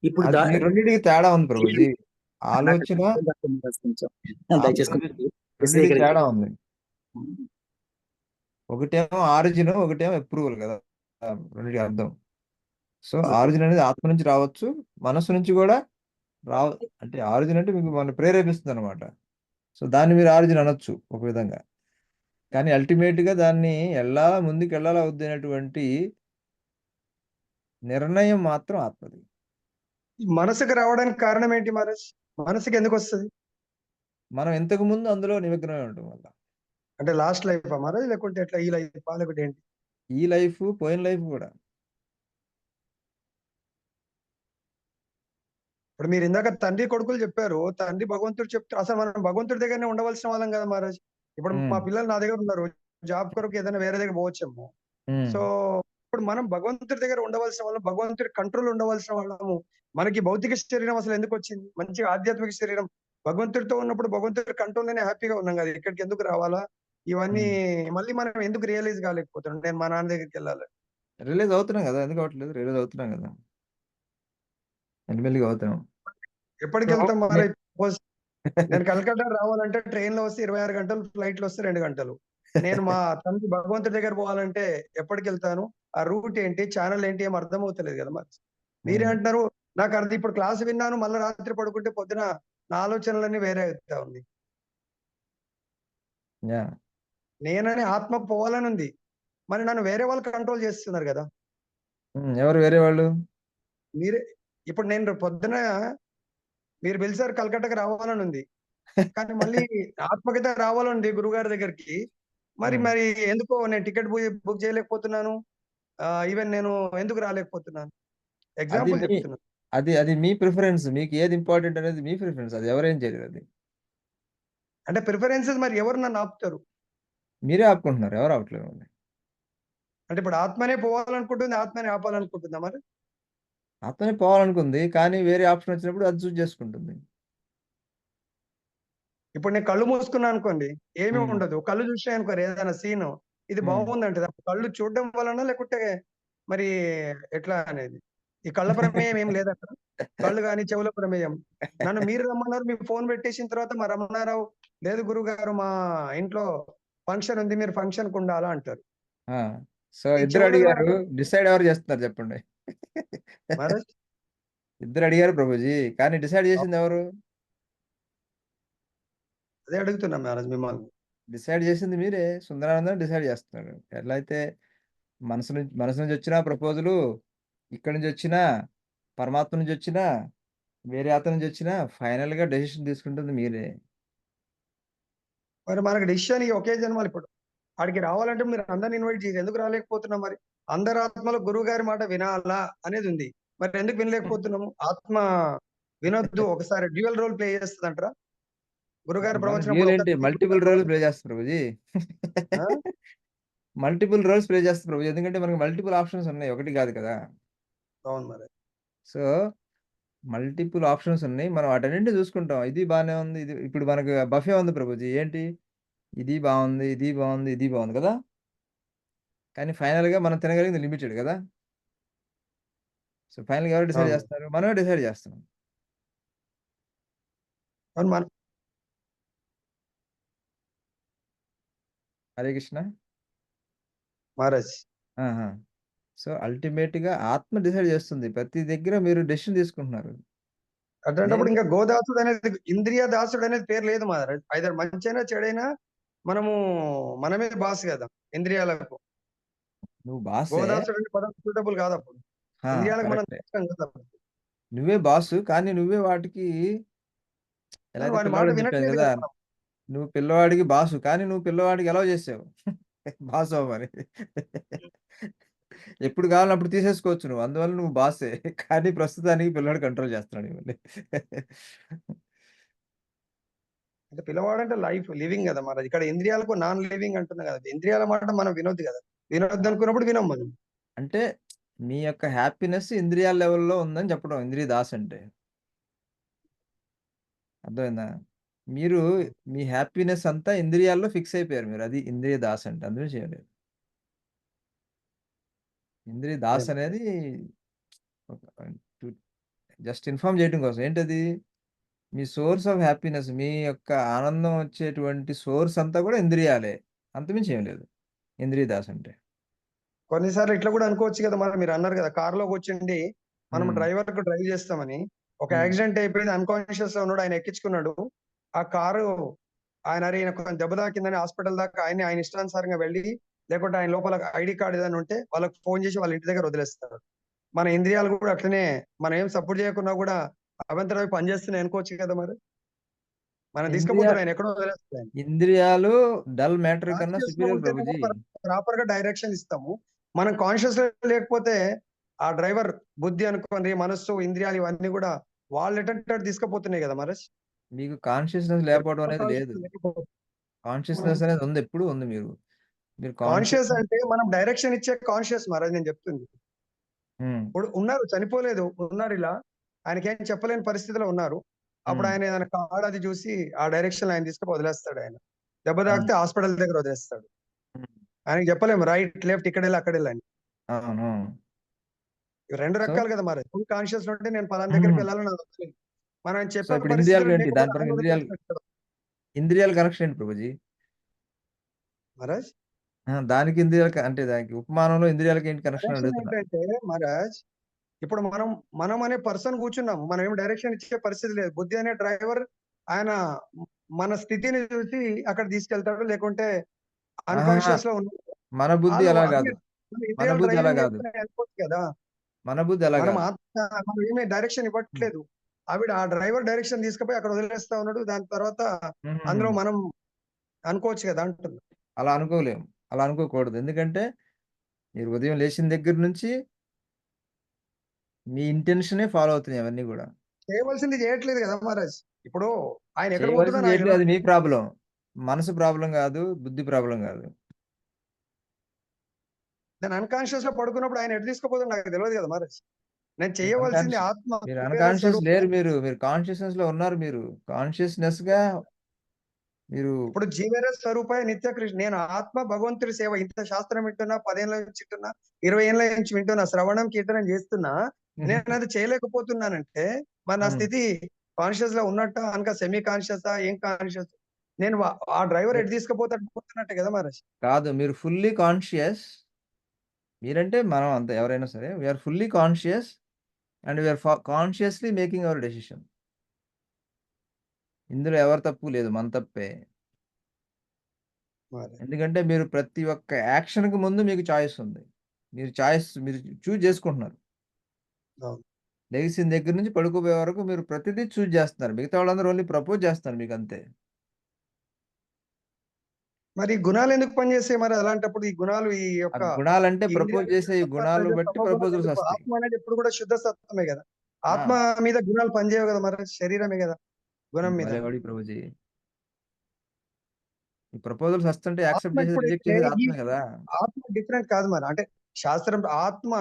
ఇప్పుడు అది ఈ రెండిటికి తేడా ఉంది ప్రభుజీ. ఆలోచన, ఆత్మ, దయచేసి కొంచెం రెండిటికి విశదీకరించండి. తేడా ఉంది. ఒకటేమో ఆరిజిన్, ఒకటేమో అప్రూవల్ కదా! రెండిటికి అర్థం. సో, ఆరిజిన్ అనేది ఆత్మ నుంచి రావచ్చు. మనస్సు నుంచి కూడా రావ అంటే ఆరిజిన్ అంటే మీకు మనల్ని ప్రేరేపిస్తుందనమాట. సో, దాన్ని మీరు ఆరిజిన్ అనొచ్చు ఒక విధంగా. కానీ అల్టిమేట్‌గా దాన్ని ముందుకెళ్ళాలా వద్దు అనేటువంటి నిర్ణయం మాత్రం ఆత్మది. మనసుకు రావడానికి కారణం ఏంటి మహారాజ్? మనసుకి ఎందుకు వస్తది? మనం ఇంతకుముందు అందులో నిమగ్నమై ఉండటం వల్ల. అంటే లాస్ట్ లైఫా మహారాజ్? లేకుంటే ఎట్లా ఈ లైఫా? లేకుంటే ఏంటి? ఈ లైఫ్, పోయిన లైఫ్ కూడా. ఇప్పుడు మీరు ఇందాక తండ్రి కొడుకులు చెప్పారు. తండ్రి భగవంతుడు చెప్తారు. అసలు మనం భగవంతుడి దగ్గరనే ఉండవలసిన వాళ్ళం కదా మహారాజ్. ఇప్పుడు మా హ్మ్. పిల్లలు నా దగ్గర ఉన్నారు. జాబ్ కొరకు ఏదైనా వేరే దగ్గర పోవచ్చేమో. హ్మ్. సో ఇప్పుడు మనం భగవంతుడి దగ్గర ఉండవలసిన వాళ్ళం, భగవంతుడి కంట్రోల్ ఉండవలసిన వాళ్ళము. మనకి భౌతిక శరీరం అసలు ఎందుకు వచ్చింది? మంచిగా ఆధ్యాత్మిక శరీరం భగవంతుడితో ఉన్నప్పుడు భగవంతుడి కంట్రోల్‌లోనే హ్యాపీగా ఉన్నాం కదా! ఇక్కడికి ఎందుకు రావాలా? ఇవన్నీ హ్మ్. మళ్ళీ మనం ఎందుకు రియలైజ్ కాలేకపోతున్నాం? నేను మా నాన్న దగ్గరికి వెళ్ళాలి. రిలీజ్ అవుతున్నాం కదా, ఎందుకు అవ్వట్లేదు? రిలీజ్ అవుతున్నాం కదా, మెల్లిమెల్లిగా అవుతున్నాం. ఎప్పటికి సో వెళ్తాం మరి? నేను కలకత్తా రావాలంటే ట్రైన్ లో వస్తే 26 గంటలు, ఫ్లైట్ లో వస్తే 2 గంటలు. నేను మా తండ్రి భగవంతుడి దగ్గర పోవాలంటే ఎప్పటికి వెళ్తాను? ఆ రూట్ ఏంటి, ఛానల్ ఏంటి, ఏం అర్థం అవుతలేదు కదా మరి. మీరే అంటున్నారు నాకు అర్థం, ఇప్పుడు క్లాస్ విన్నాను, మళ్ళీ రాత్రి పడుకుంటే పొద్దున నా ఆలోచనలన్నీ వేరే అవుతా ఉంది. యా నేనని ఆత్మకు పోవాలని ఉంది, మరి నన్ను వేరే వాళ్ళు కంట్రోల్ చేస్తున్నారు కదా. ఎవరు వేరే వాళ్ళు? మీరే. ఇప్పుడు నేను రేపు పొద్దున మీరు పిలిచారు కలకట్టాకి రావాలని ఉంది, కానీ మళ్ళీ ఆత్మకైతే రావాలని ఉంది గురుగారి దగ్గరికి. మరి ఉమ్, మరి ఎందుకో నేను టికెట్ బుక్ చేయలేకపోతున్నాను. ఈవెన్ నేను ఎందుకు రాలేకపోతున్నాను? అది ఎగ్జాంపుల్ మీ చెప్తున్నాను. అది అది మీ ప్రిఫరెన్స్. మీకు ఏది ఇంపార్టెంట్ అనేది మీ ప్రిఫరెన్స్, అది ఎవరేం చేయలేదు. అది అంటే ప్రిఫరెన్సెస్, మరి ఎవరు నన్ను ఆపుతారు? మీరే ఆపుకుంటున్నారు, ఎవరు ఆపట్లేదు మిమ్మల్ని. అంటే ఇప్పుడు ఆత్మనే పోవాలనుకుంటుంది, ఆత్మనే ఆపాలనుకుంటుందా మరి? ఆత్మనే పోవాలనుకుంది, కానీ వేరే ఆప్షన్ వచ్చినప్పుడు అది చూస్ చేసుకుంటుంది. ఇప్పుడు నేను కళ్ళు మూసుకున్నాను అనుకోండి, ఏమీ ఉమ్, ఉండదు. కళ్ళు చూసాను అనుకోరు ఏదైనా సీన్, ఇది ఉమ్. బాగుందంటే కళ్ళు చూడడం వలన, లేకుంటే మరి ఎట్లా అనేది? ఈ కళ్ళ ప్రమేయం ఏం లేదక్కడ. కళ్ళు కానీ చెవుల ప్రమేయం. నన్ను మీరు రమ్మన్నారు, మీ ఫోన్ పెట్టేసిన తర్వాత మా రమణారావు లేదు గురుగారు మా ఇంట్లో ఫంక్షన్ ఉంది, మీరు ఫంక్షన్ కు ఉండాలా అంటారు. ఆ, సో ఈ ఇద్దరు చెవుల ద్వారా అడిగారు, డిసైడ్ ఎవరు చేస్తున్నారు చెప్పండి? మరి ఇద్దరు అడిగారు ప్రభుజీ, కానీ డిసైడ్ చేసింది ఎవరు? అదే అడుగుతున్నా మహారాజ్ మిమ్మల్ని. డిసైడ్ చేసింది మీరే. సుందరానందం డిసైడ్ చేస్తున్నాడు. ఎట్లా అయితే మనసు నుంచి వచ్చిన ప్రపోజలు, ఇక్కడి నుంచి వచ్చినా, పరమాత్మ నుంచి వచ్చినా, వేరే అతని నుంచి వచ్చినా, ఫైనల్ గా డెసిషన్ తీసుకుంటుంది మీరే. మరి మనకు డిసిషన్ ఈ ఒకే జన్మలు. ఇప్పుడు ఆడికి రావాలంటే మీరు అందరిని ఇన్వైట్ చేసి ఎందుకు రాలేకపోతున్నాం మరి? అందరి ఆత్మలో గురువు గారి మాట వినాలా అనేది ఉంది, మరి ఎందుకు వినలేకపోతున్నాము? ఆత్మ వినొద్దు, ఒకసారి డ్యూయల్ రోల్ ప్లే చేస్తుంది అంటారా? గురుగారి మన ప్రవచనం డ్యూయల్ ఇప్పుడు ఏంటి? ఒకటి మల్టిపుల్ రోల్స్ ప్లే చేస్తారు ప్రభుజీ. ఆ? మల్టిపుల్ రోల్స్ ప్లే చేస్తారు ప్రభుజీ, ఎందుకంటే మనకి మల్టిపుల్ ఆప్షన్స్ ఉన్నాయి, ఒకటి కాదు కదా. అవును మరి. సో మల్టిపుల్ ఆప్షన్స్ ఉన్నాయి, మనం వాటన్నింటినీ చూసుకుంటాం. ఇది బాగానే ఉంది, ఇది ఇప్పుడు మనకు బఫే ఉంది ప్రభుజీ. ఏంటి? ఇది బాగుంది, ఇది బాగుంది, ఇది బాగుంది కదా. కానీ ఫైనల్ గా మనం తినగలిగింది లిమిటెడ్ కదా. సో ఫైనల్ గా ఎవరు డిసైడ్ అవును. చేస్తారు? మనమే డిసైడ్ చేస్తున్నాం. అవును మన హరే కృష్ణ. మహారాజ్. ఆహా. సో అల్టిమేట్ గా ఆత్మ డిసైడ్ చేస్తుంది. ప్రతి దగ్గర మీరు డెసిషన్ తీసుకుంటున్నారు. అట్లాంటప్పుడు నేను ఇంకా గోదాసుడు అనేది, ఇంద్రియ దాసుడు అనేది పేరు లేదు మహారాజ్. ఐదర్ మంచైనా చెడైనా మనమే బాస్ కదా ఇంద్రియాలకు. నువ్వు బాసే. గోదాసుడు అనే పదం సూటబుల్ కాదు అప్పుడు. ఇంద్రియాలకు మనం కరెక్టే, దాసం కదా అప్పుడు. నువ్వే బాసు, కానీ నువ్వే వాటికి ఎలా అవును, అయితే వాని మాట పిల్లవాడిని చెప్పాను వినట్లేదు కదా, కదా మనం. నువ్వు పిల్లవాడికి బాసు, కానీ నువ్వు పిల్లవాడికి ఎలా చేసావు? బాసు అవ్వమని. ఎప్పుడు కావాలని అప్పుడు తీసేసుకోవచ్చు నువ్వు, అందువల్ల నువ్వు బాసే. కానీ ప్రస్తుతానికి పిల్లవాడు కంట్రోల్ చేస్తున్నాడు ఇవన్నీ. అంటే పిల్లవాడంటే లైఫ్ లివింగ్ కదా మరి. ఇక్కడ ఇంద్రియాలకు నాన్ లివింగ్ అంటున్నా కదా. ఇంద్రియాల మాట మనం వినొద్దు కదా. వినొద్దు అనుకున్నప్పుడు వినం మనం. అంటే మీ యొక్క హ్యాపీనెస్ ఇంద్రియాల లెవెల్లో ఉందని చెప్పడం ఇంద్రియ దాస్ అంటే. అర్థమైందా? మీరు మీ హ్యాపీనెస్ అంతా ఇంద్రియాల్లో ఫిక్స్ అయిపోయారు మీరు, అది ఇంద్రియ దాస్ అంటే. అందులో చేయలేదు. ఇంద్రియ దాస్ అదే. అనేది జస్ట్ ఇన్ఫార్మ్ చేయడం కోసం. ఏంటది? మీ సోర్స్ ఆఫ్ హ్యాపీనెస్, మీ యొక్క ఆనందం వచ్చేటువంటి సోర్స్ అంతా కూడా ఇంద్రియాలే, అంతమించి ఏం లేదు ఇంద్రియ దాస్ అంటే. కొన్నిసార్లు ఇట్లా కూడా అనుకోవచ్చు కదా మరి. మీరు అన్నారు కదా కారులోకి వచ్చిండి మనం ఉమ్, డ్రైవర్ కు డ్రైవ్ చేస్తామని. ఒక ఉమ్, యాక్సిడెంట్ అయిపోయింది, అన్కాన్షియస్ లో ఉన్నాడు, ఆయన ఎక్కించుకున్నాడు. ఆ కారు ఆయన ఈయన కొంచెం దెబ్బ తాకిందని హాస్పిటల్ దాకా ఆయన ఇష్టానుసారంగా వెళ్ళి, లేకుంటే ఆయన లోపల ఐడి కార్డు ఏదైనా ఉంటే వాళ్ళకి ఫోన్ చేసి వాళ్ళ ఇంటి దగ్గర వదిలేస్తారు. మన ఇంద్రియాలు కూడా అట్లనే, మనం ఏం సపోర్ట్ చేయకున్నా కూడా అవంతరం అవి పనిచేస్తున్నాయి అనుకోవచ్చు కదా మరి. మనం ఇంద్రియ తీసుకుపోతున్నాయి, ఆయన ఎక్కడో వదిలేస్తాయి. ఇంద్రియాలు డల్ మ్యాటర్ కన్నా కాన్షియస్ లో సుపీరియర్ ఉంటేనేమో ప్రభుజీ. ప్రాపర్ గా డైరెక్షన్ ఇస్తాము. మనం కాన్షియస్ లేకపోతే ఆ డ్రైవర్ బుద్ధి అనుకోండి, మనస్సు, ఇంద్రియాలు ఇవన్నీ కూడా వాళ్ళు ఎటంటే తీసుకుపోతున్నాయి కదా మరి. మీకు కాన్షియస్నెస్ లేకపోవడం అనేది లేదు. కాన్షియస్నెస్ అనేది ఉంది, ఎప్పుడు ఉంది. మీరు మీరు కాన్షియస్. కాన్షియస్ అంటే మనం డైరెక్షన్ ఇచ్చే కాన్షియస్ మహారాజ్ నేను చెప్తుంది. ఇప్పుడు ఉన్నారు, చనిపోలేదు, ఉన్నారు ఇలా, ఆయనకేం చెప్పలేని పరిస్థితిలో ఉన్నారు. అప్పుడు ఆయన ఏదైనా కాడు అది చూసి ఆ డైరెక్షన్ ఆయన తీసుకుని వదిలేస్తాడు. ఆయన దెబ్బ తాకితే హాస్పిటల్ దగ్గర వదిలేస్తాడు. ఆయనకి చెప్పలేము రైట్ లెఫ్ట్ ఇక్కడ వెళ్ళి అక్కడ వెళ్ళని. అవును. ఇవి రెండు సో రకాలు కదా మరి. ఫుల్ కాన్షియస్ ఉంటే నేను పలానా దగ్గరికి వెళ్ళాలని నాకు తెలియదు. మనం సో చెప్పే ఇప్పుడు ఇంద్రియాలు పరిస్థితులు ఏంటి? లేకపోతే దాని పరంగా ఆయన ఇంద్రియాలు వదిలేసినట్టు కదా ఇంద్రియాల కనెక్షన్ ఏంటి ప్రభుజీ? మహారాజ్. దానికి ఇంద్రియాలకి అంటే దానికి ఉపమానంలో ఇంద్రియాలకి ఏంటి కనెక్షన్ కనెక్షన్ అడుగుతున్నా? ఏంటంటే మహారాజ్, ఇప్పుడు మనం అనే పర్సన్ కూర్చున్నాము. మనం ఏం డైరెక్షన్ ఇచ్చే పరిస్థితి లేదు. బుద్ధి అనే డ్రైవర్ ఆయన మన స్థితిని చూసి అక్కడ తీసుకెళ్తాడు. లేకుంటే ఆహా! అన్కాన్షియస్ లో ఉన్న మన బుద్ధి వాళ్ళు అలా అదే కాదు. మన మన ఇంద్రియాలు బుద్ధి అలా డ్రైవింగ్ కాదు. చేసుకుని వెళ్ళిపోవచ్చు కదా. మన బుద్ధి అలా మనం కాదు. ఆత్మ మనం ఏమీ డైరెక్షన్ హ్మ్. ఇవ్వట్లేదు. ఆవిడ ఆ డ్రైవర్ డైరెక్షన్ తీసుకుపోయి అక్కడ వదిలేస్తా ఉన్నాడు. దాని తర్వాత హుహుహు. అందులో మనం అనుకోవచ్చు కదా అంటున్నా. అలా అనుకోలేము. అలా అనుకోకూడదు. ఎందుకంటే మీరు ఉదయం లేచిన దగ్గర నుంచి మీ ఇంటెన్షనే ఫాలో అవుతున్నాయి అవన్నీ గూడా. చేయవలసింది చేయట్లేదు కదా మహారాజ్. ఇప్పుడు ఆయన ఎక్కడ పోతున్నా చేయవలసింది నాకు చేయట్లేదు అది తెలియదు. మీ ప్రాబ్లమ్. మనసు ప్రాబ్లమ్ గాదు. బుద్ధి ప్రాబ్లమ్ గాదు. నేను అన్కాన్షియస్ లో పడుకున్నప్పుడు ఆయన ఎటు తీసుకుపోతాడు నాకు తెలియదు కదా మహారాజ్. నేను మీరు చేయవలసింది ఆత్మ మీరు దివ్యమైన అన్‌కాన్షియస్ స్వరూపం. లేరు మీరు. మీరు కాన్షియస్‌నెస్‌లో ఉన్నారు మీరు. కాన్షియస్‌నెస్‌గా మీరు ఇప్పుడు జీవేర స్వరూపాయ నిత్య కృష్ణ. నేను ఆత్మ భగవంతుడి సేవ ఇంత శాస్త్రం వింటున్నా, 10 ఏళ్ల నుంచి వింటున్నా, 20 ఏళ్ల నుంచి వింటున్నా, శ్రవణం కీర్తనం చేస్తున్నా, నేను అది చేయలేకపోతున్నానంటే మరి నా హ్మ్. స్థితి కాన్షియస్ లో ఉన్నట్ట అనక సెమీ కాన్షియసా ఏం కాన్షియస్? నేను ఆ డ్రైవర్ ఎటు తీసుకుపోతాడు పోతున్నట్టే కదా మరి. కాదు. మీరు ఫుల్లీ కాన్షియస్. మీరంటే మనం అంతే ఎవరైనా సరే. We are fully conscious and we are consciously making our decision. ఇందులో ఎవరి తప్పు లేదు. మన తప్పే. మరి ఎందుకంటే మీరు ప్రతి ఒక్క యాక్షన్‌కి ముందు మీకు చాయిస్ ఉంది. మీరు చూజ్ చేసుకుంటున్నారు. అవును. లెగిసిన దగ్గర నుంచి పడుకోబోయే వరకు మీరు ప్రతిదీ చూజ్ చేస్తున్నారు. మిగతా వాళ్ళందరూ ఓన్లీ ప్రపోజ్ చేస్తున్నారు మీకంతే. మరి ఈ గుణాలు ఎందుకు పనిచేస్తాయి మరి అలాంటప్పుడు ఈ గుణాలు ఈ ఆ యొక్క గుణాలంటే ఈ ప్రపోజ్ ఇంద్రియాలు చేసే ఈ గుణాలు బట్టి తమో గుణం ప్రపోజల్స్ ఎందుకు? వస్తాయి. ఆత్మ అనేది ఎప్పుడు కూడా శుద్ధ సత్వమే కదా. ఆ! ఆత్మ మీద గుణాలు పనిచేయవు కదా మరి, శరీరమే కదా గుణం మీద. భలేవాడివి ప్రభుజీ. ఈ ప్రపోజల్స్ వస్తుంటే యాక్సెప్ట్ ఆత్మ చేసేది, ఇప్పుడు రిజెక్ట్ చేసేది ఆత్మే కదా! ఆత్మ డిఫరెంట్ కాదు మరి. అంటే శాస్త్రం ఆత్మ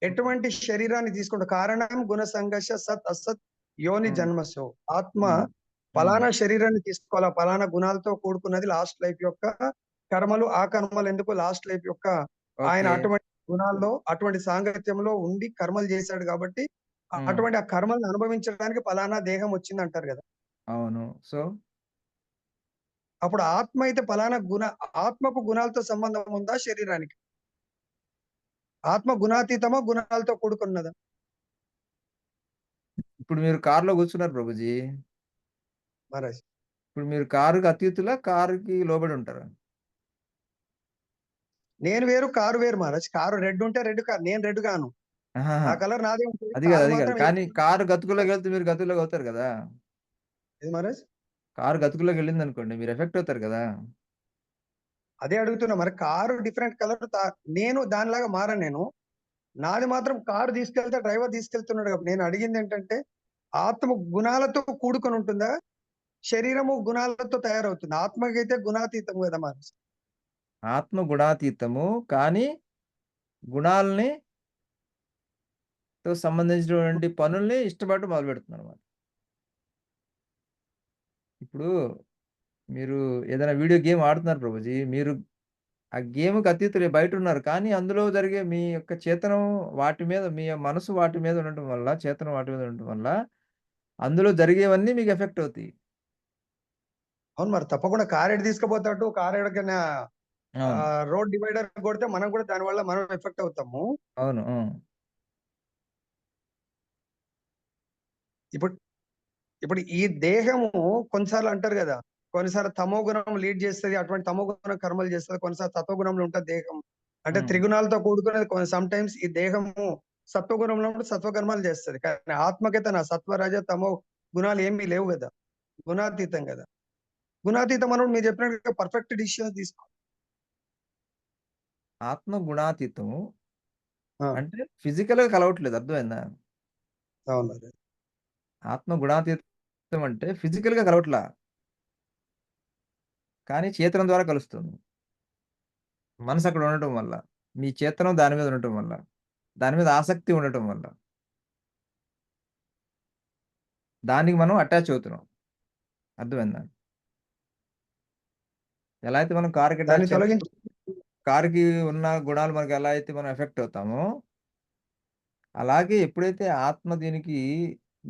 ఎటువంటి శరీరాన్ని తీసుకుంటే కారణం గుణ సంఘర్ష సత్ అసత్ యోని హ్మ్. జన్మసు. ఆత్మ హ్మ్. హ్మ్. ఫలానా శరీరాన్ని తీసుకోవాలా, ఫలానా గుణాలతో కూడుకున్నది లాస్ట్ లైఫ్ యొక్క కర్మలు. ఆ కర్మలు ఎందుకు లాస్ట్ లైఫ్ యొక్క ఆయన ఓకే. అటువంటి గుణాల్లో అటువంటి సాంగత్యంలో ఉండి కర్మలు చేశాడు కాబట్టి హ్మ్. అటువంటి ఆ కర్మలను అనుభవించడానికి ఫలానా దేహం వచ్చింది అంటారు కదా. అవును. సో, అప్పుడు ఆత్మ అయితే ఫలానా ఆత్మకు గుణాలతో సంబంధం ఉందా శరీరానికి? ఆత్మ గుణాతీతమా గుణాలతో కూడుకున్నదా? ఇప్పుడు మీరు కార్‌లో కూర్చున్నారు ప్రభుజీ. మహారాజ్, ఇప్పుడు మీరు కారుకి అతీతులా? కారుకి లోబడి ఉంటారా? నేను వేరు కారు వేరు మహారాజ్. కారు రెడ్ ఉంటే రెడ్ కారు. నేను రెడ్ గాను. ఆహాహా! నా కలర్ నాదే ఉంటుంది. అది కాదు. కారు అది కాదు. మాత్రం కానీ కారు గతుకులోకి వెళ్తే మీరు గతుకులోకి అవుతారు కదా! ఏది మహారాజ్? కారు గతుకులోకి వెళ్ళిందనుకోండి మీరు ఎఫెక్ట్ అవుతారు కదా! అదే అడుగుతున్నా మరి. కారు డిఫరెంట్ కలర్ నేను దానిలాగా మారను నేను. నాది మాత్రం కారు తీసుకెళ్తే డ్రైవర్ తీసుకెళ్తున్నాడు కాబట్టి నేను అడిగింది ఏంటంటే ఆత్మ గుణాలతో కూడుకొని ఉంటుందా? శరీరము గుణాలతో తయారవుతుంది. ఆత్మకైతే గుణాతీతం కదా మహారాజ్. ఆత్మ గుణాతీతము. కానీ గుణాల్ని తో సంబంధించినటువంటి పనుల్ని ఇష్టపడడం మొదలుపెడుతుందన్నమాట. ఇప్పుడు మీరు ఏదైనా వీడియో గేమ్ ఆడుతున్నారు ప్రభుజీ. మీరు ఆ గేమ్‌కి అతీతులే బయటున్నారు. కానీ అందులో జరిగే మీ యొక్క చేతనం వాటి మీద మీ మనసు వాటి మీద ఉండటం వల్ల, చేతనం వాటి మీద ఉండటం వల్ల, అందులో జరిగేవన్నీ మీకు ఎఫెక్ట్ అవుతాయి. అవును మరి తప్పకుండా కారు ఎటు తీసుకుపోతాడు, కారు ఎక్కడికైనా అవును. రోడ్ డివైడర్ కొడితే మనం కూడా దాని వల్ల మనం ఎఫెక్ట్ అవుతాము. అవును. ఇప్పుడు ఇప్పుడు ఈ దేహము కొన్నిసార్లు అంటారు కదా, కొన్నిసార్లు తమో గుణం లీడ్ చేస్తది. అటువంటి తమో గుణం కర్మలు చేస్తది. కొన్నిసార్లు సత్వగుణంలో ఉంటది దేహం. అంటే హ్మ్. త్రిగుణాలతో కూడుకున్నది. సమ్ టైమ్స్ ఈ దేహము సత్వగుణంలో ఉంటే సత్వకర్మలు చేస్తది. కానీ ఆత్మకైతే నా సత్వ రజ తమో గుణాలు ఏమీ లేవు కదా. గుణాతీతం కదా. గుణాతీతం అన్నప్పుడు మీరు చెప్పినట్టుగా పర్ఫెక్ట్ డిసిషన్ తీసుకో. ఆత్మ గుణాతీతము ఆ, అంటే ఫిజికల్‌గా కలవట్లేదు అర్థమైందా? అవును అదే. ఆత్మ గుణాతీతం అంటే ఫిజికల్‌గా కలవట్లా. కానీ చేతనం ద్వారా కలుస్తుంది. మనసు అక్కడ ఉండటం వల్ల. మీ చేతనం దాని మీద ఉండటం వల్ల. దాని మీద ఆసక్తి ఉండటం వల్ల. దానికి మనం అటాచ్ అవుతున్నాం. అర్థమైందా? ఎలా అయితే మనం కారుకి దాన్ని అటాచ్ తొలగించి కారుకి ఉన్న గుణాలు మనకు ఎలా అయితే మనం ఎఫెక్ట్ అవుతామో, అలాగే ఎప్పుడైతే ఆత్మ దీనికి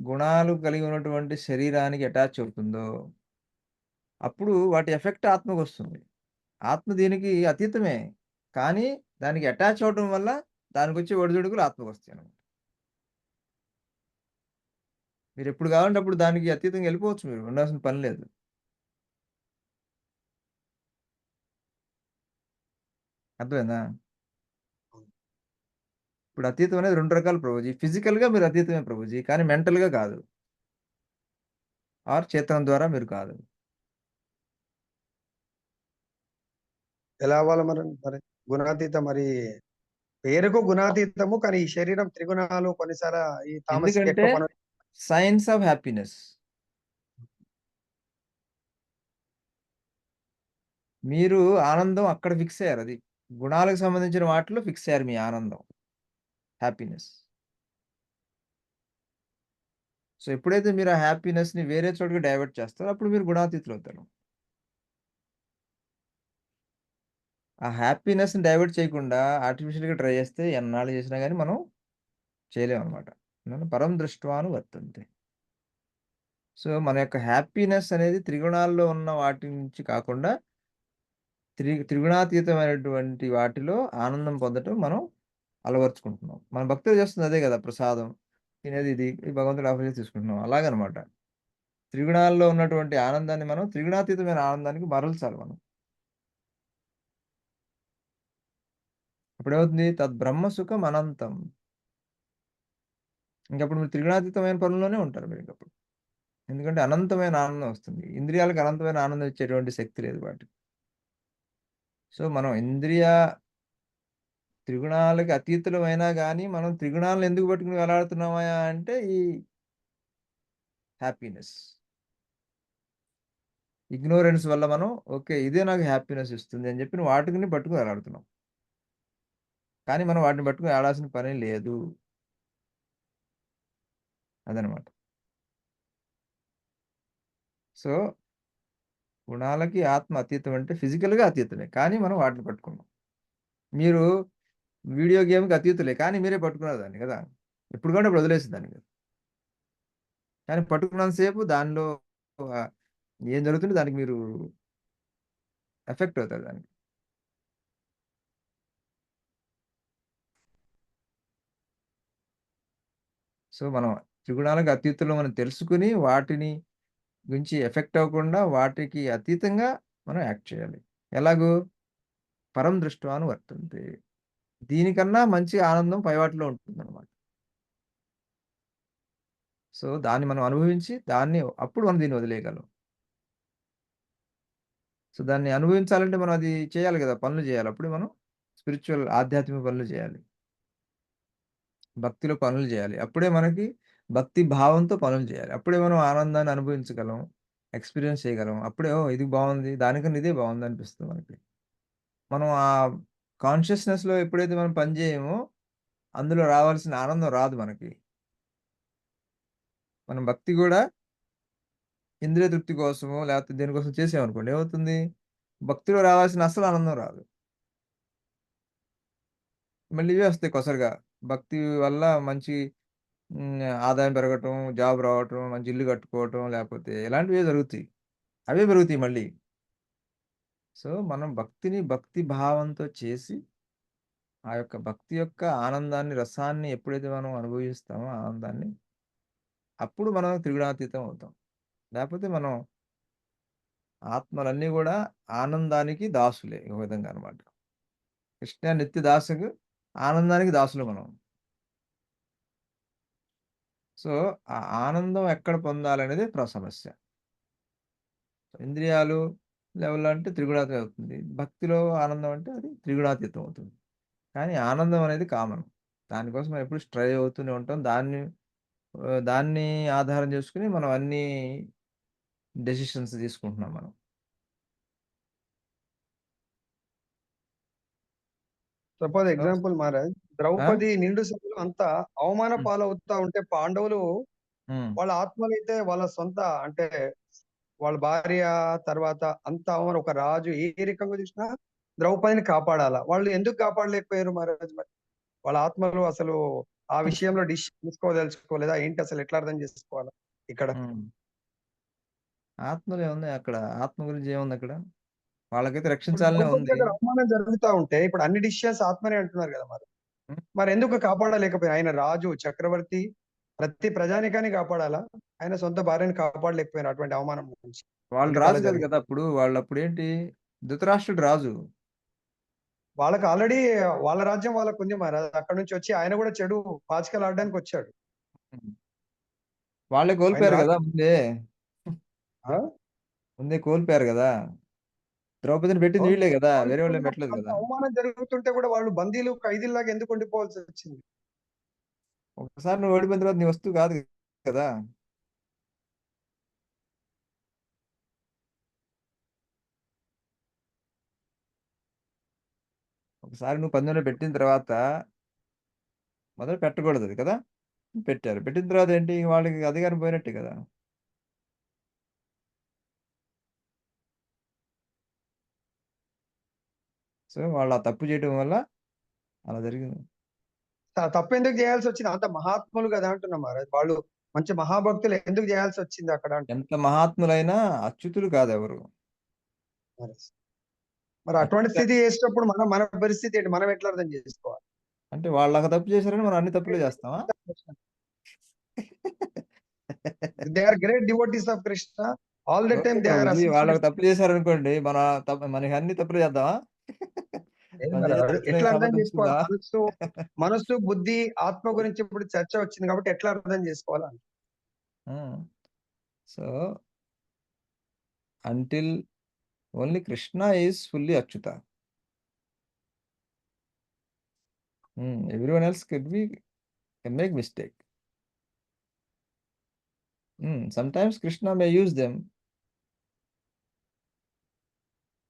గుణాలు కలిగి ఉన్నటువంటి శరీరానికి అటాచ్ అవుతుందో, అప్పుడు వాటి ఎఫెక్ట్ ఆత్మకొస్తుంది. ఆత్మ దీనికి అతీతమే. కానీ దానికి అటాచ్ అవ్వటం వల్ల దానికొచ్చే ఒడిదుడుకులు ఆత్మకొస్తాయన్నమాట. మీరెప్పుడు కావాలంటే అప్పుడు దానికి అతీతంగా ఎళ్ళిపోవచ్చు మీరు. ఉండాల్సిన పని లేదు. అర్థమైందా? ఇప్పుడు అతీతం అనేది 2 రకాలు ప్రభుజీ. ఫిజికల్‌గా మీరు అతీతమే ప్రభుజీ. కానీ మెంటల్‌గా కాదు. ఆర్ చేతనం ద్వారా మీరు కాదు. ఎలా అవ్వాలి మరి? మరి గుణాతీత మరి పేరుకు గుణాతీతము, కానీ ఈ శరీరం త్రిగుణాలు కొన్నిసార్లు ఈ తామసిక ఎందుకంటే ఎక్కువ పనులు. Science of happiness. మీరు ఆనందం అక్కడ ఫిక్స్ అయ్యారు అది. గుణాలకు సంబంధించిన వాటిలో ఫిక్స్ అయ్యారు మీ ఆనందం. హ్యాపీనెస్. సో, ఎప్పుడైతే మీరు ఆ హ్యాపీనెస్‌ని వేరే చోటకి డైవర్ట్ చేస్తారో అప్పుడు మీరు గుణాతీతులవుతారు. ఆ హ్యాపీనెస్‌ని డైవర్ట్ చేయకుండా ఆర్టిఫిషియల్‌గా ట్రై చేస్తే ఎన్నాళ్ళు చేసినా గాని మనం చేయలేమనమాట. నన్ను పరం దృష్ట్వా వర్తంతే. సో, మన యొక్క హ్యాపీనెస్ అనేది త్రిగుణాల్లో ఉన్న వాటి నుంచి కాకుండా త్రిగుణాతీతమైనటువంటి వాటిలో ఆనందం పొందటం మనం అలవరుచుకుంటున్నాం. మన భక్తులు చేస్తుంది అదే గదా! ప్రసాదం. తినేది ఇది. ఈ భగవంతుడి ఆఫర్ చేసి తీసుకుంటున్నాం. అలాగనమాట. త్రిగుణాల్లో ఉన్నటువంటి ఆనందాన్ని మనం త్రిగుణాతీతమైన ఆనందానికి మరల్చాలి మనం. అప్పుడేమవుతుంది? తద్బ్రహ్మ సుఖం అనంతం. ఇంకప్పుడు మీరు త్రిగుణాతీతమైన పనుల్లోనే ఉంటారు మీరింకప్పుడు. ఎందుకంటే అనంతమైన ఆనందం వస్తుంది. ఇంద్రియాలకు అనంతమైన ఆనందం ఇచ్చేటువంటి శక్తి లేదు వాటికి. సో, మనం త్రిగుణాలకి అతీతులమైనా గాని, మనం త్రిగుణాలను ఎందుకు పట్టుకొని వేలాడుతున్నామయ్యా అంటే ఈ హ్యాపీనెస్. ఇగ్నోరెన్స్ వల్ల మనం ఓకే. ఇదే నాకు హ్యాపీనెస్ ఇస్తుంది అని చెప్పి వాటిని పట్టుకొని వేలాడుతున్నాం. కానీ మనం వాటిని పట్టుకొని ఏలాడాల్సిన పని లేదు. అదనమాట. సో, గుణాలకి ఆత్మ అతీతం అంటే ఫిజికల్‌గా అతీతమే. కానీ మనం వాటిని పట్టుకున్నాం. మీరు వీడియో గేమ్‌కి అతీతులే. కానీ మీరే పట్టుకున్నారు దాన్ని గదా! ఎప్పుడు కావాలంటే అప్పుడు వదిలేసేదాన్ని మీరు. కానీ పట్టుకున్నంత సేపు దానిలో ఆహ్, ఏం జరుగుతుందో దానికి మీరు ఎఫెక్ట్ అవుతారు దానికి. సో, మనం త్రిగుణాలకు అతీతులం అని తెలుసుకొని వాటిని గురించి ఎఫెక్ట్ అవ్వకుండా వాటికి అతీతంగా మనం యాక్ట్ చేయాలి. ఎలాగూ? పరం దృష్ట్వా వర్తంతే. దీనికన్నా మంచి ఆనందం పై వాటిలో ఉంటుందన్నమాట. సో, దాన్ని మనం అనుభవించి అప్పుడు మనం దీన్ని వదిలేయగలం. సో, దాన్ని అనుభవించాలంటే మనం అది చేయాలి గదా! పనులు చేయాలి. అప్పుడే మనం స్పిరిచ్యువల్ ఆధ్యాత్మిక పనులు చేయాలి. భక్తిలో పనులు చేయాలి. అప్పుడే మనకి భక్తి భావంతో పనులు చేయాలి. అప్పుడే మనం ఆనందాన్ని అనుభవించగలం. ఎక్స్‌పీరియన్స్ చేయగలం. అప్పుడే ఓహ్! ఇది బావుంది. దానికన్నా ఇదే బావుంది అనిపిస్తుంది మనకి. మనం ఆ కాన్షియస్‌నెస్‌లో ఎప్పుడైతే మనం పని చేయమో, అందులో రావాల్సిన ఆనందం రాదు మనకి. మనం భక్తి గూడా ఇంద్రియ తృప్తి కోసమో, లేకపోతే దేనికోసం చేసామనుకోండి ఏమవుతుంది? భక్తిలో రావాల్సిన అస్సలు ఆనందం రాదు. మళ్ళీ ఇవే వస్తాయి కొసరుగా. భక్తి వల్ల మంచి ఆదాయం పెరగటం, జాబ్ రావటం, మంచి ఇల్లు కట్టుకోవటం, లేకపోతే ఇలాంటివే జరుగుతాయి. అవే పెరుగుతాయి మళ్ళీ. సో, మనం భక్తిని భక్తి భావంతో చేసి, ఆ యొక్క భక్తి యొక్క ఆనందాన్ని, రసాన్ని ఎప్పుడైతే మనం అనుభవిస్తామో ఆనందాన్ని, అప్పుడు మనం త్రిగుణాతీతం అవుతాం. లేకపోతే మనం ఆత్మలన్నీ గూడా ఆనందానికి దాసులే ఒక విధంగా అన్నమాట. కృష్ణ నిత్య దాసుకు ఆనందానికి దాసులం మనం. సో, ఆ ఆనందం ఎక్కడ పొందాలనేదే సమస్య. ఇంద్రియాలు లెవెల్‌లో అంటే త్రిగుణాతీతం అవుతుంది. భక్తిలో ఆనందం అంటే అది త్రిగుణాతీతం అవుతుంది. కానీ ఆనందం అనేది కామన్. దానికోసం మనం ఎప్పుడు స్ట్రైవ్ అవుతూనే ఉంటాం. దాన్ని ఆధారం చేసుకొని మనం అన్నీ డెసిషన్స్ తీసుకుంటున్నాం మనం. సపోజ్ సో ఎగ్జాంపుల్ మహారాజ్, ఆ! ద్రౌపది నిండు సభలో అంతా అవమాన హ్మ్. పాలవుతా ఉంటే పాండవులు హ్మ్. వాళ్ళ ఆత్మలైతే వాళ్ళ సొంత అంటే వాళ్ళ భార్య తర్వాత అంత అవమానం, ఒక రాజు ఏ రకంగా చూసినా ద్రౌపదిని కాపాడాలా? వాళ్ళు ఎందుకు కాపాడలేకపోయారు మహారాజ్ మరి? వాళ్ళ ఆత్మలు అసలు ఆ విషయంలో డిసిషన్ తీసుకోదలుచుకోలేదా ఏంటి? అసలు ఎట్లా అర్థం చేసుకోవాలా ఇక్కడ? ఆత్మలు ఏమున్నాయి అక్కడ? ఆత్మ గురించి ఏముంది అక్కడ? వాళ్ళకైతే ఇప్పుడు రక్షించాలనే ద్రౌపది ఉంది. దగ్గర అవమానం జరుగుతా ఉంటే ఇప్పుడు అన్ని డిసిషన్స్ ఆత్మనే అంటున్నారు కదా మరి. ఉమ్. మరి ఎందుకు కాపాడలేకపోయారు? ఆయన రాజు, చక్రవర్తి, ప్రతి ప్రజానికాన్ని కాపాడాలా? ఆయన సొంత భార్యని కాపాడలేకపోయారు అటువంటి అవమానం నుంచి. వాళ్ళు ఎందుకు రాజు అలా కాదు జరిగింది? కదా అప్పుడు. వాళ్ళు అప్పుడు ఏంటి? ధృతరాష్ట్రుడు రాజు. వాళ్ళకి ఆల్రెడీ వాళ్ళ రాజ్యం వాళ్ళకు ఉంది మరి. అక్కడ నుంచి వచ్చి ఆయన కూడా చెడు పాచికలు ఆడడానికి వచ్చాడు. ఉమ్. వాళ్ళే ఆయన కోల్పోయారు కదా రాజ్యం ముందే. ఆ? ముందే కోల్పోయారు కదా. ద్రౌపదిని పెట్టింది వీళ్ళే కదా, వాళ్ళు వేరే వాళ్ళేం కూడా పెట్టలేదు అంత కదా. అవమానం జరుగుతుంటే కూడా వాళ్ళు బందీలు, ఖైదీల్లాగా ఎందుకు ఉండిపోవాల్సి వచ్చింది? ఒకసారి నువ్వు ఓడిపోయిన తర్వాత నీ వస్తువు కాదు కదా. ఒకసారి నువ్వు పందెంలో పెట్టిన తర్వాత మొదలు పెట్టకూడదు అది కదా. పెట్టారు. పెట్టిన తర్వాత ఏంటి? వాళ్ళకి అధికారం పోయినట్టే కదా. సో వాళ్ళు ఆ తప్పు చేయడం వల్ల అలా జరిగింది. తప్పు ఎందుకు చేయాల్సి వచ్చింది? అంత మహాత్ములు కదా అంటున్నా మహారాజ్. వాళ్ళు మంచి మహాభక్తులు ఎందుకు చేయాల్సి వచ్చింది అక్కడ అంటున్నా ఎంత మహాత్ములైనా అచ్యుతులు కాదు ఎవరు. మహారాజ్. మరి అటువంటి అచ్యుత స్థితి చేసేటప్పుడు మన మన పరిస్థితి ఏంటి? మనం ఎట్లా అర్థం చేసుకోవాలి? అంటే వాళ్ళకి తప్పు చేశారని మనం అన్ని తప్పులే చేస్తామా? They are great devotees of Krishna. All the okay time they are Prabhuji, వాళ్ళకి తప్పు అసోసియేటెడ్. చేశారనుకోండి, మన మనకి అన్ని తప్పులు చేద్దామా? మన చరిత్రలో ఎట్లా అర్థం చేసుకోవాలి? సమర్థించుకుందా? మనస్సు, బుద్ధి, ఆత్మ గురించి ఇప్పుడు చర్చ వచ్చింది కాబట్టి ఎట్లా అర్థం చేసుకోవాలి? So until only Krishna is fully Achyuta. Everyone else can make mistake. Sometimes Krishna may use them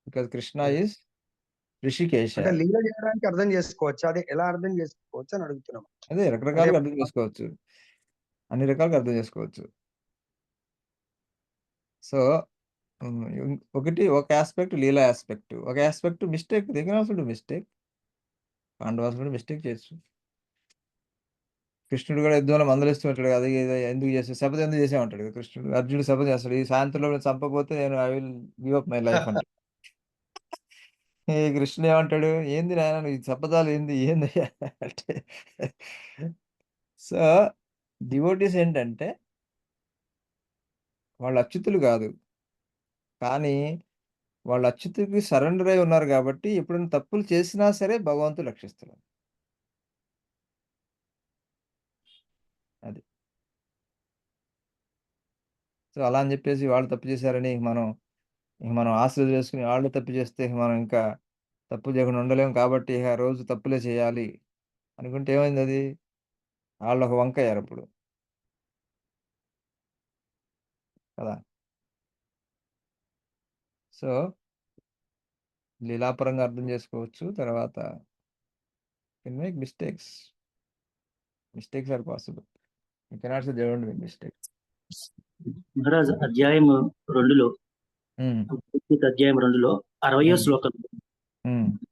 because Krishna Yes. is Rishikesha. అంటే లీల చేయడానికి అర్థం చేసుకోవచ్చు. అది ఎలా అర్థం చేసుకోవచ్చు అని అడుగుతున్నాం. అదే అంటే రకరకాలుగా అర్థం చేసుకోవచ్చు. అన్ని రకాలుగా అర్థం చేసుకోవచ్చు. సో ఒకటి ఒక ఆస్పెక్ట్ లీలా ఆస్పెక్ట్, ఒక aspect mistake. They can also do mistake. Pandavas కూడా మిస్టేక్ చేయొచ్చు. కృష్ణుడు కూడా యుద్ధంలో మందలిస్తూ ఉంటాడు కదా, ఇది ఎందుకు చేసావు, శపథం ఎందుకు చేసామంటాడు కదా కృష్ణుడు. అర్జునుడు శపథం చేస్తాడు, ఈ సాయంత్రంలో చంపకపోతే నేను I will give up my life అంటాడు. ఈ కృష్ణుడు ఏమంటాడు, ఏంది నాయన నువ్వు ఈ శపథాలు ఏంది ఏందయ్యా అంటే. సో డివోటీస్ ఏంటంటే వాళ్ళు అచ్యుతులు కాదు, కానీ వాళ్ళు అచ్యుతుడికి సరెండర్ అయి ఉన్నారు కాబట్టి ఎప్పుడైనా తప్పులు చేసినా సరే భగవంతుడు రక్షిస్తున్నాడు. అది. సో అలా అని చెప్పేసి వాళ్ళు తప్పు చేశారని మనం ఆశలు చేసుకుని వాళ్ళు తప్పు చేస్తే మనం ఇంకా తప్పు చేయకుండా ఉండలేము కాబట్టి ఇక రోజు తప్పులే చేయాలి అనుకుంటే ఏమైంది అది? వాళ్ళు ఒక వంక అయ్యారు అప్పుడు కదా. సో లీలాపరంగా అర్థం చేసుకోవచ్చు. తర్వాత can make mistakes. Mistakes are possible. You cannot say they don't make mistakes. Maharaj అధ్యాయం 2లో అధ్యాయం 2లో 60వ శ్లోకం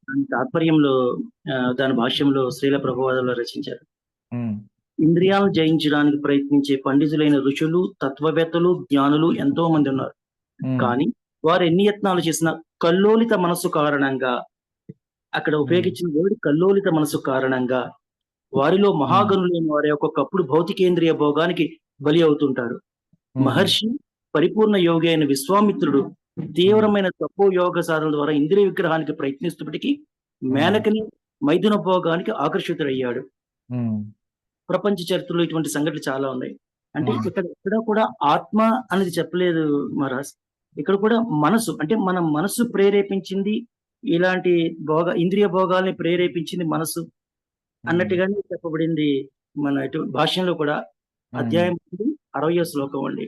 దాని తాత్పర్యంలో దాని భాష్యంలో శ్రీల ప్రభువాదులు రచించారు. ఇంద్రియాలను జయించడానికి ప్రయత్నించే పండితులైన ఋషులు, తత్వవేత్తలు, జ్ఞానులు ఎంతో మంది ఉన్నారు. కానీ వారు ఎన్ని యత్నాలు చేసినా కల్లోలిత మనస్సు కారణంగా, అక్కడ ఉపయోగించిన వర్డ్ కల్లోలిత మనస్సు కారణంగా వారిలో మహాగణులైన వారి ఒక్కొక్కప్పుడు భౌతికేంద్రియ భోగానికి బలి అవుతుంటారు. మహర్షి పరిపూర్ణ యోగి అయిన విశ్వామిత్రుడు తీవ్రమైన తపో యోగ సాధన ద్వారా ఇంద్రియ విగ్రహానికి ప్రయత్నిస్తున్నప్పటికీ మేనకని మైథున భోగానికి ఆకర్షితుడయ్యాడు. ప్రపంచ చరిత్రలో ఇటువంటి సంఘటనలు చాలా ఉన్నాయి. అంటే ఇక్కడ కూడా ఆత్మ అనేది చెప్పలేదు మహారాజ్. ఇక్కడ కూడా మనసు, అంటే మన మనసు ప్రేరేపించింది, ఇలాంటి ఇంద్రియ భోగాల్ని ప్రేరేపించింది మనసు అన్నట్టుగానే చెప్పబడింది మన భాష్యంలో కూడా. అధ్యాయం 60వ శ్లోకం అండి.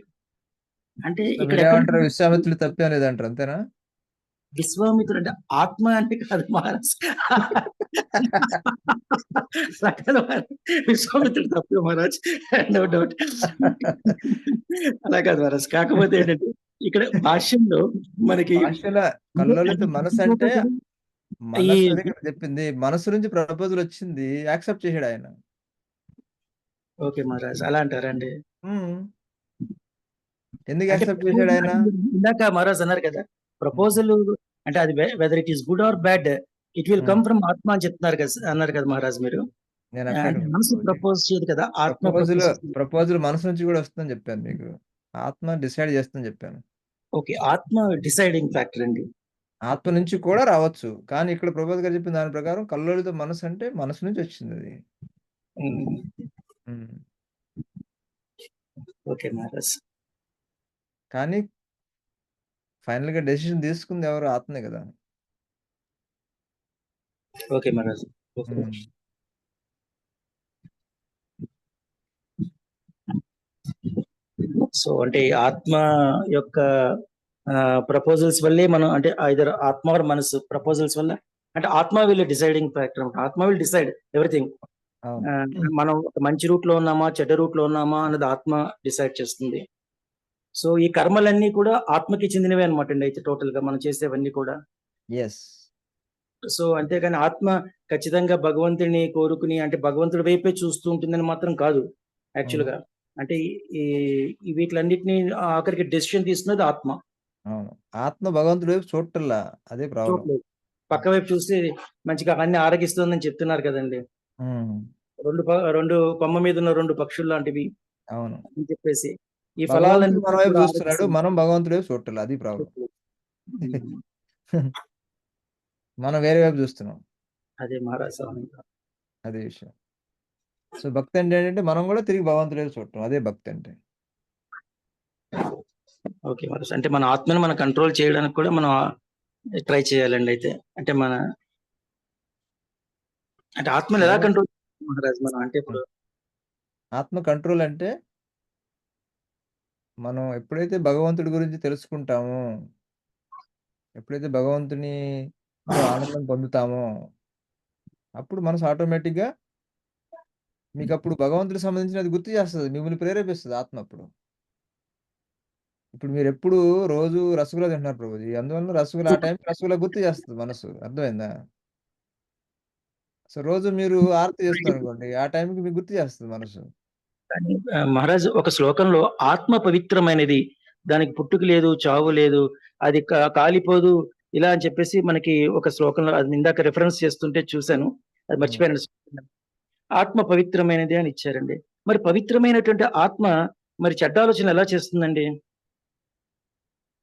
అంటే ఇక్కడ విశ్వామిత్రుడు తప్పేం లేదంటారు, అంతేనా? విశ్వామిత్రుడు అంటే ఆత్మ అంటే కాదు మహారాజ్. విశ్వామిత్రుడు తప్పే మహారాజ్, నో డౌట్. అలా కాదు మహారాజ్. కాకపోతే ఏంటంటే ఇక్కడ భాష్యంలో మనకి కల్లోలిత మనసు అంటే ఈ మనసు అదే కదా చెప్పింది. మనసు నుంచి ప్రపోజల్ వచ్చింది. యాక్సెప్ట్ చేసాడు ఆయన. ఓకే మహారాజ్, అలా అంటారండి. హ్మ్. ఎందుకు అంటే యాక్సెప్ట్ proposal చేసాడు ఆయన? అంటే ఇందాక మహారాజ్ అన్నారు కదా, ప్రపోజల్ అంటే అది whether it is good or bad, it will come from ఆత్మ అని చెప్తున్నారు కదా, అన్నారు కదా మహారాజ్ మీరు. నేను అంటే అట్లాంటి మనసు ప్రపోజ్ చేయదు కదా, ఆత్మ ప్రపోజల్ ప్రపోజ్. ప్రపోజల్ మనసు నుంచి కూడా వస్తుందని చెప్పాను మీకు. ఆత్మ డిసైడ్ చేస్తుందని చెప్పాను. ఓకే, ఆత్మ డిసైడింగ్ ఫ్యాక్టర్ అండి. ఆత్మ నుంచి కూడా రావచ్చు. కానీ ఇక్కడ ప్రపోజ్ గారు చెప్పిన దాని ప్రకారం కల్లోలిత మనసు అంటే మనసు నుంచి వచ్చింది అది. హ్మ్. ఓకే మహారాజ్. కానీ ఫైనల్‌గా డెసిషన్ తీసుకుంది ఎవరు? ఆత్మే కదా! ఓకే మహారాజ్. ఓకే. హ్మ్. సో అంటే ఈ ఆత్మ యొక్క ప్రపోజల్స్ వల్లే మనం అంటే ఐదర్ ఆత్మ or మనసు ప్రపోజల్స్ వల్ల, అంటే ఆత్మ విల్ డిసైడింగ్ ఫ్యాక్టర్, ఆత్మ విల్ డిసైడ్ ఎవ్రీథింగ్. అవును. మనం ఒక మంచి రూట్ లో ఉన్నామా చెడ్డ రూట్ లో ఉన్నామా అన్నది ఆత్మ డిసైడ్ చేస్తుంది. సో ఈ కర్మలన్నీ కూడా ఆత్మకి చెందినవే అనమాట అండి, అయితే టోటల్ గా మనం చేసేవన్నీ కూడా. యెస్. సో అంతేగాని ఆత్మ ఖచ్చితంగా భగవంతుడిని కోరుకుని అంటే భగవంతుడి వైపే చూస్తూ ఉంటుందని మాత్రం కాదు యాక్చువల్ గా. అంటే ఈ వీటిలన్నిటిని ఆఖరికి డెసిషన్ తీసుకున్నది ఆత్మ. అవును. ఆత్మ భగవంతుడి వైపు చూడటంలా. అదే ప్రాబ్లమ్. చూడలేదు, పక్క వైపు చూస్తే మంచిగా అన్ని ఆరగిస్తుందని చెప్తున్నారు కదండి. హ్మ్. రెండు కొమ్మ మీద ఉన్న రెండు పక్షులు లాంటివి అవును. అని చెప్పేసి ఈ భగవంతుడు ఫలాలన్నీ మన వైపు కూడా చూస్తున్నాడు. ఆరగిస్తుంది. మనం భగవంతుడి వైపు చూడట్లేదు. అది ప్రాబ్లమ్. మనం వేరే వైపు చూస్తున్నాం. అదే మహారాజ్ స్వామి. అదే విషయం. సో భక్తి అంటే ఏంటంటే మనం కూడా తిరిగి భగవంతుడి వైపు చూడటం. అదే భక్తి అంటే. ఓకే మహారాజ్, అంటే మన ఆత్మని మనం కంట్రోల్ చేయడానికి కూడా మనం ట్రై చేయాలండి. అయితే అంటే అంటే ఆత్మని ఎలా కంట్రోల్ మహారాజ్ మనం, అంటే ఇప్పుడు ఆత్మ కంట్రోల్ అంటే మనం ఎప్పుడైతే భగవంతుడి గురించి తెలుసుకుంటామో, ఎప్పుడైతే భగవంతునితో ఆనందం పొందుతామో, అప్పుడు మనసు ఆటోమేటిక్‌గా మీకప్పుడు భగవంతుడికి సంబంధించినది గుర్తు చేస్తది. మిమ్మల్ని ప్రేరేపిస్తది ఆత్మ అప్పుడు. ఇప్పుడు మీరెప్పుడు రోజు రసగుల్లా తింటున్నారు ప్రభుజీ. అందువలన రసగుల్లా ఆ టైంకి రసగుల్లా గుర్తు చేస్తది మనసు. అర్థమైందా? సో రోజు మీరు ఆరతి చేస్తున్నారనుకోండి, ఆ టైంకి మీకు గుర్తు చేస్తది మనసు. కానీ మహారాజ్ ఒక శ్లోకంలో ఆత్మ పవిత్రమైనది, దానికి పుట్టుక లేదు చావు లేదు, అది కాలిపోదు ఇలా అని చెప్పేసి మనకి ఒక శ్లోకంలో అది ఇందాక రిఫరెన్స్ చేస్తుంటే చూశాను, అది మర్చిపోయాను. ఆత్మ పవిత్రమైనది అని ఇచ్చారండి. మరి పవిత్రమైనటువంటి ఆత్మ మరి చెడ్డ ఆలోచన ఎలా చేస్తుందండి?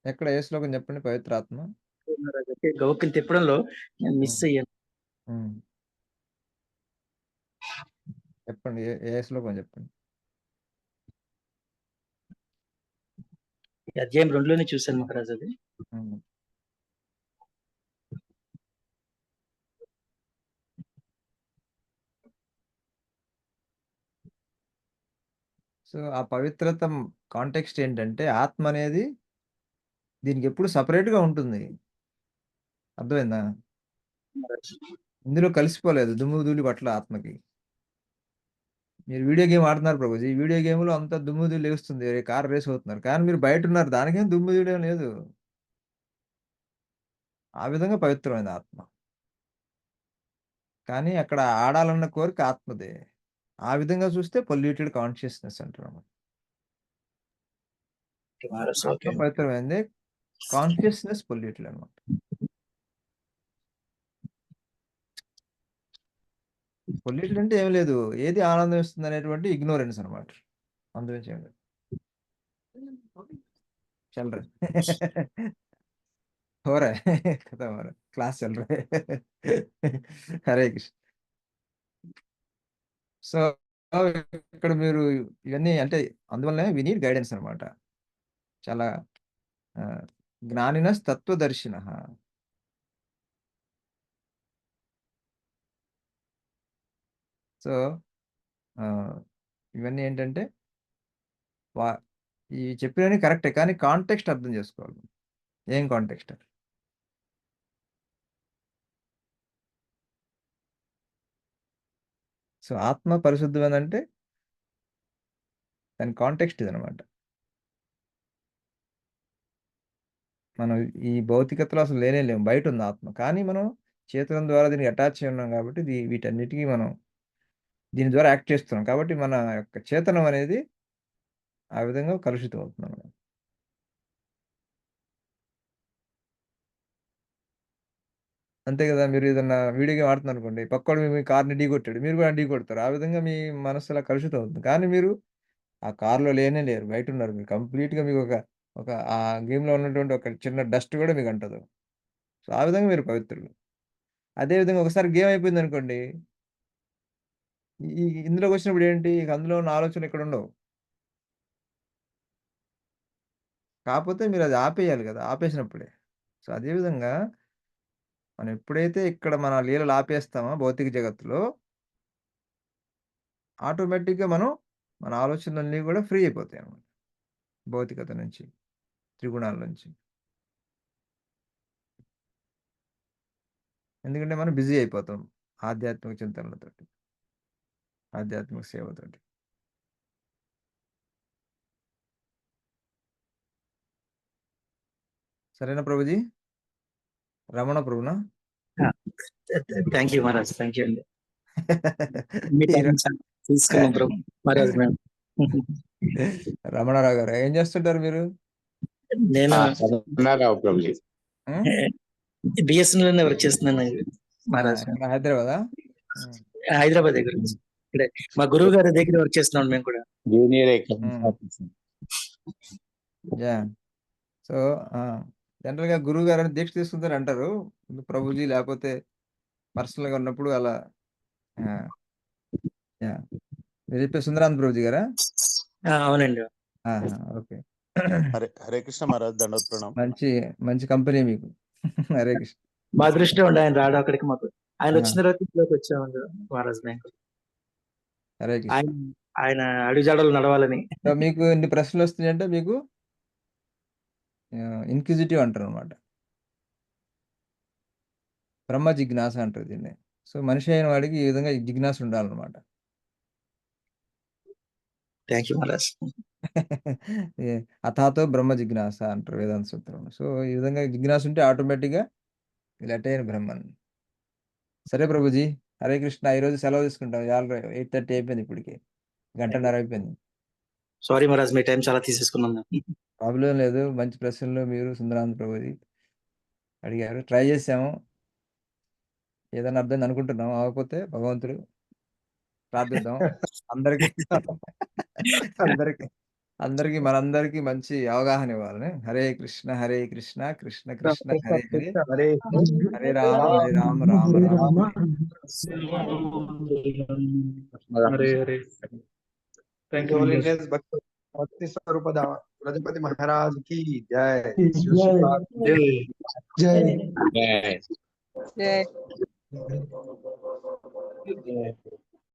ఎక్కడ ఏ శ్లోకం చెప్పండి పవిత్రాత్మ? మహారాజ్ అంటే గౌక్కుని తిప్పడంలో నేను మిస్ అయ్యాను. హ్మ్. చెప్పండి. ఏ ఏ శ్లోకం చెప్పండి? ఈ అధ్యాయం 2లోనే చూశాను మహారాజ్ అది. హ్మ్. సో ఆ పవిత్రత కాంటెక్స్ట్ ఏంటంటే ఆత్మ అనేది దీనికి ఎప్పుడు సెపరేట్‌గా ఉంటుంది. అర్థమైందా? మహారాజ్. ఇందులో కలిసిపోలేదు. దుమ్ము ధూళి పట్టల ఆత్మకి. మీరు వీడియో గేమ్ ఆడుతున్నారు ప్రభుజీ. వీడియో గేమ్‌లో అంతా దుమ్ము ధూళి లేస్తుంది. కార్ రేస్ అవుతున్నారు. కానీ మీరు బయటున్నారు. దానికేం దుమ్ము ధూళి ఏం లేదు. ఆ విధంగా పవిత్రమైంది ఆత్మ. కానీ అక్కడ ఆడాలన్న కోరిక ఆత్మదే. ఆ విధంగా చూస్తే పొల్యూటెడ్ కాన్షియస్‌నెస్ అంటారన్నమాట. మహారాజ్ ఆత్మ ఓకే. పవిత్రమైంది. కాన్షియస్‌నెస్ పొల్యూటెడ్ అన్నమాట. పొల్యూటెడ్ అంటే ఏమి లేదు. ఏది ఆనందం ఇస్తుందనేటువంటి ఇగ్నోరెన్స్ అన్నమాట. అంతమించి ఏం లేదు. चल रहा है हो रहा है खत्म हो रहा है क्लास चल रहा है హరే కృష్ణ సో ఇక్కడ మీరు ఇవన్నీ అంటే అందువల్లనే వి నీడ్ గైడెన్స్ అన్నమాట చాలా జ్ఞానినస్ తత్వదర్శినః సో ఇవన్నీ ఏంటంటే వా ఈ చెప్పినవన్నీ కరెక్టే కానీ కాంటెక్స్ట్ అర్థం చేసుకోవాలి ఏం కాంటెక్స్ట్ సో ఆత్మ పరిశుద్ధమైందంటే దాని కాంటెక్స్ట్ ఇదనమాట మనం ఈ భౌతికతలో అసలు లేనే లేము బయట ఉంది ఆత్మ కానీ మనం చేతనం ద్వారా దీనికి అటాచ్ అయి ఉన్నాం కాబట్టి వీటన్నిటికీ మనం దీని ద్వారా యాక్ట్ చేస్తున్నాం కాబట్టి మన యొక్క చేతనం అనేది ఆ విధంగా కలుషితం అవుతున్నాం. అంతే కదా, మీరు ఏదన్నా వీడియో గేమ్ ఆడుతున్నారు అనుకోండి, పక్కోడు మీ కార్ని ఢీ కొట్టాడు, మీరు కూడా ఢీ కొడతారు. ఆ విధంగా మీ మనస్సు అలా కలుషితం అవుతుంది. కానీ మీరు ఆ కార్లో లేనే లేరు, బయట ఉన్నారు. మీరు కంప్లీట్గా మీకు ఒక ఒక ఆ గేమ్లో ఉన్నటువంటి ఒక చిన్న డస్ట్ కూడా మీకు అంటదు. సో ఆ విధంగా మీరు పవిత్రులు. అదే విధంగా ఒకసారి గేమ్ అయిపోయింది అనుకోండి, ఇందులోకి వచ్చినప్పుడు ఏంటి, ఇక అందులో ఉన్న ఆలోచనలు ఇక్కడ ఉండవు. కాకపోతే మీరు అది ఆపేయాలి కదా, ఆపేసినప్పుడే. సో అదే విధంగా మనం ఎప్పుడైతే ఇక్కడ మన లీలలు ఆపేస్తామో భౌతిక జగత్తులో, ఆటోమేటిక్‌గా మన ఆలోచనలన్నీ గూడా ఫ్రీ అయిపోతాయన్నమాట. భౌతికత నుంచి, త్రిగుణాల నుంచి. ఎందుకంటే మనం బిజీ అయిపోతాం ఆధ్యాత్మిక చింతనలతోటి, ఆధ్యాత్మిక సేవతోటి. సరేనా ప్రభుజీ? రమణ ప్రభునా? Thank you Maharaj, thank you అండి. మీ టైం తీసుకున్నాం ప్రభు మహారాజ్. మేము రమణారావు గారు ఏం చేస్తుంటారు మీరు? నేను ప్రభుజీ బిఎస్ఎన్ఎల్ వర్క్ చేస్తున్నాను మహారాజ్. ఎక్కడ హైదరాబాదా? హైదరాబాద్ దగ్గర ఇక్కడే మా గురువు గారి దగ్గర వర్క్ చేస్తున్నాం మేము కూడా. Junior yeah. సో జనరల్‌గా గురువు గారని దీక్ష తీసుకుంటారు అంటారు. ప్రభుజీ లేకపోతే పర్సనల్‌గా ఉన్నప్పుడు అలా. యాహ్! మీరు చెప్పే సుందరానంద ప్రభుజీ గారా? అవునండి. ఓకే. హరే కృష్ణ మహారాజ్, దండవత్ ప్రణామం. మంచి కంపెనీ మీకు. హరే కృష్ణ. మా దృష్టిలో ఉండే ఆయన రావడం అక్కడికి. మాకు ఆయన వచ్చిన తర్వాత ఇంట్లోకి వచ్చామండి మహారాజ్. మేము హరే కృష్ణ. ఆయన అడుగుజాడలు నడవాలని. సో మీకు ఇన్ని ప్రశ్నలు వస్తున్నాయంటే మీకు ఇన్క్విజిటివ్ అంటారనమాట. బ్రహ్మ జిజ్ఞాస అంటారు దీన్ని. సో మనిషి అయిన వాడికి ఈ విధంగా జిజ్ఞాస ఉండాలన్నమాట. Thank you Maharaj. అథాతో బ్రహ్మ జిజ్ఞాస అంటారు వేదాంత సూత్రంలో. సో ఈ విధంగా జిజ్ఞాస ఉంటే ఆటోమేటిక్గా లెటైన బ్రహ్మన్. సరే ప్రభుజీ, హరే కృష్ణ. ఈరోజు సెలవు తీసుకుంటాం. 8:30 అయిపోయింది, ఇప్పటికి 1:30 అయిపోయింది. సారీ మహారాజ్, మీ టైం చాలా తీసేసుకున్నాం. ప్రాబ్లం లేదు. మంచి ప్రశ్నలు మీరు సుందరానంద ప్రభుజీ అడిగారు, ట్రై చేసాము. ఏదైనా అర్థం అనుకుంటున్నాం, అవ్వకపోతే భగవంతుడు ప్రార్థిద్దాం. అందరికి మనందరికీ మంచి అవగాహన ఇవ్వాలని. హరే కృష్ణ కృష్ణ కృష్ణ హరే హరే, హరే రామ రామ రామ హరే హరే. భక్తి స్వరూప ప్రజపతి మహారాజ్ కి జై. జై జై.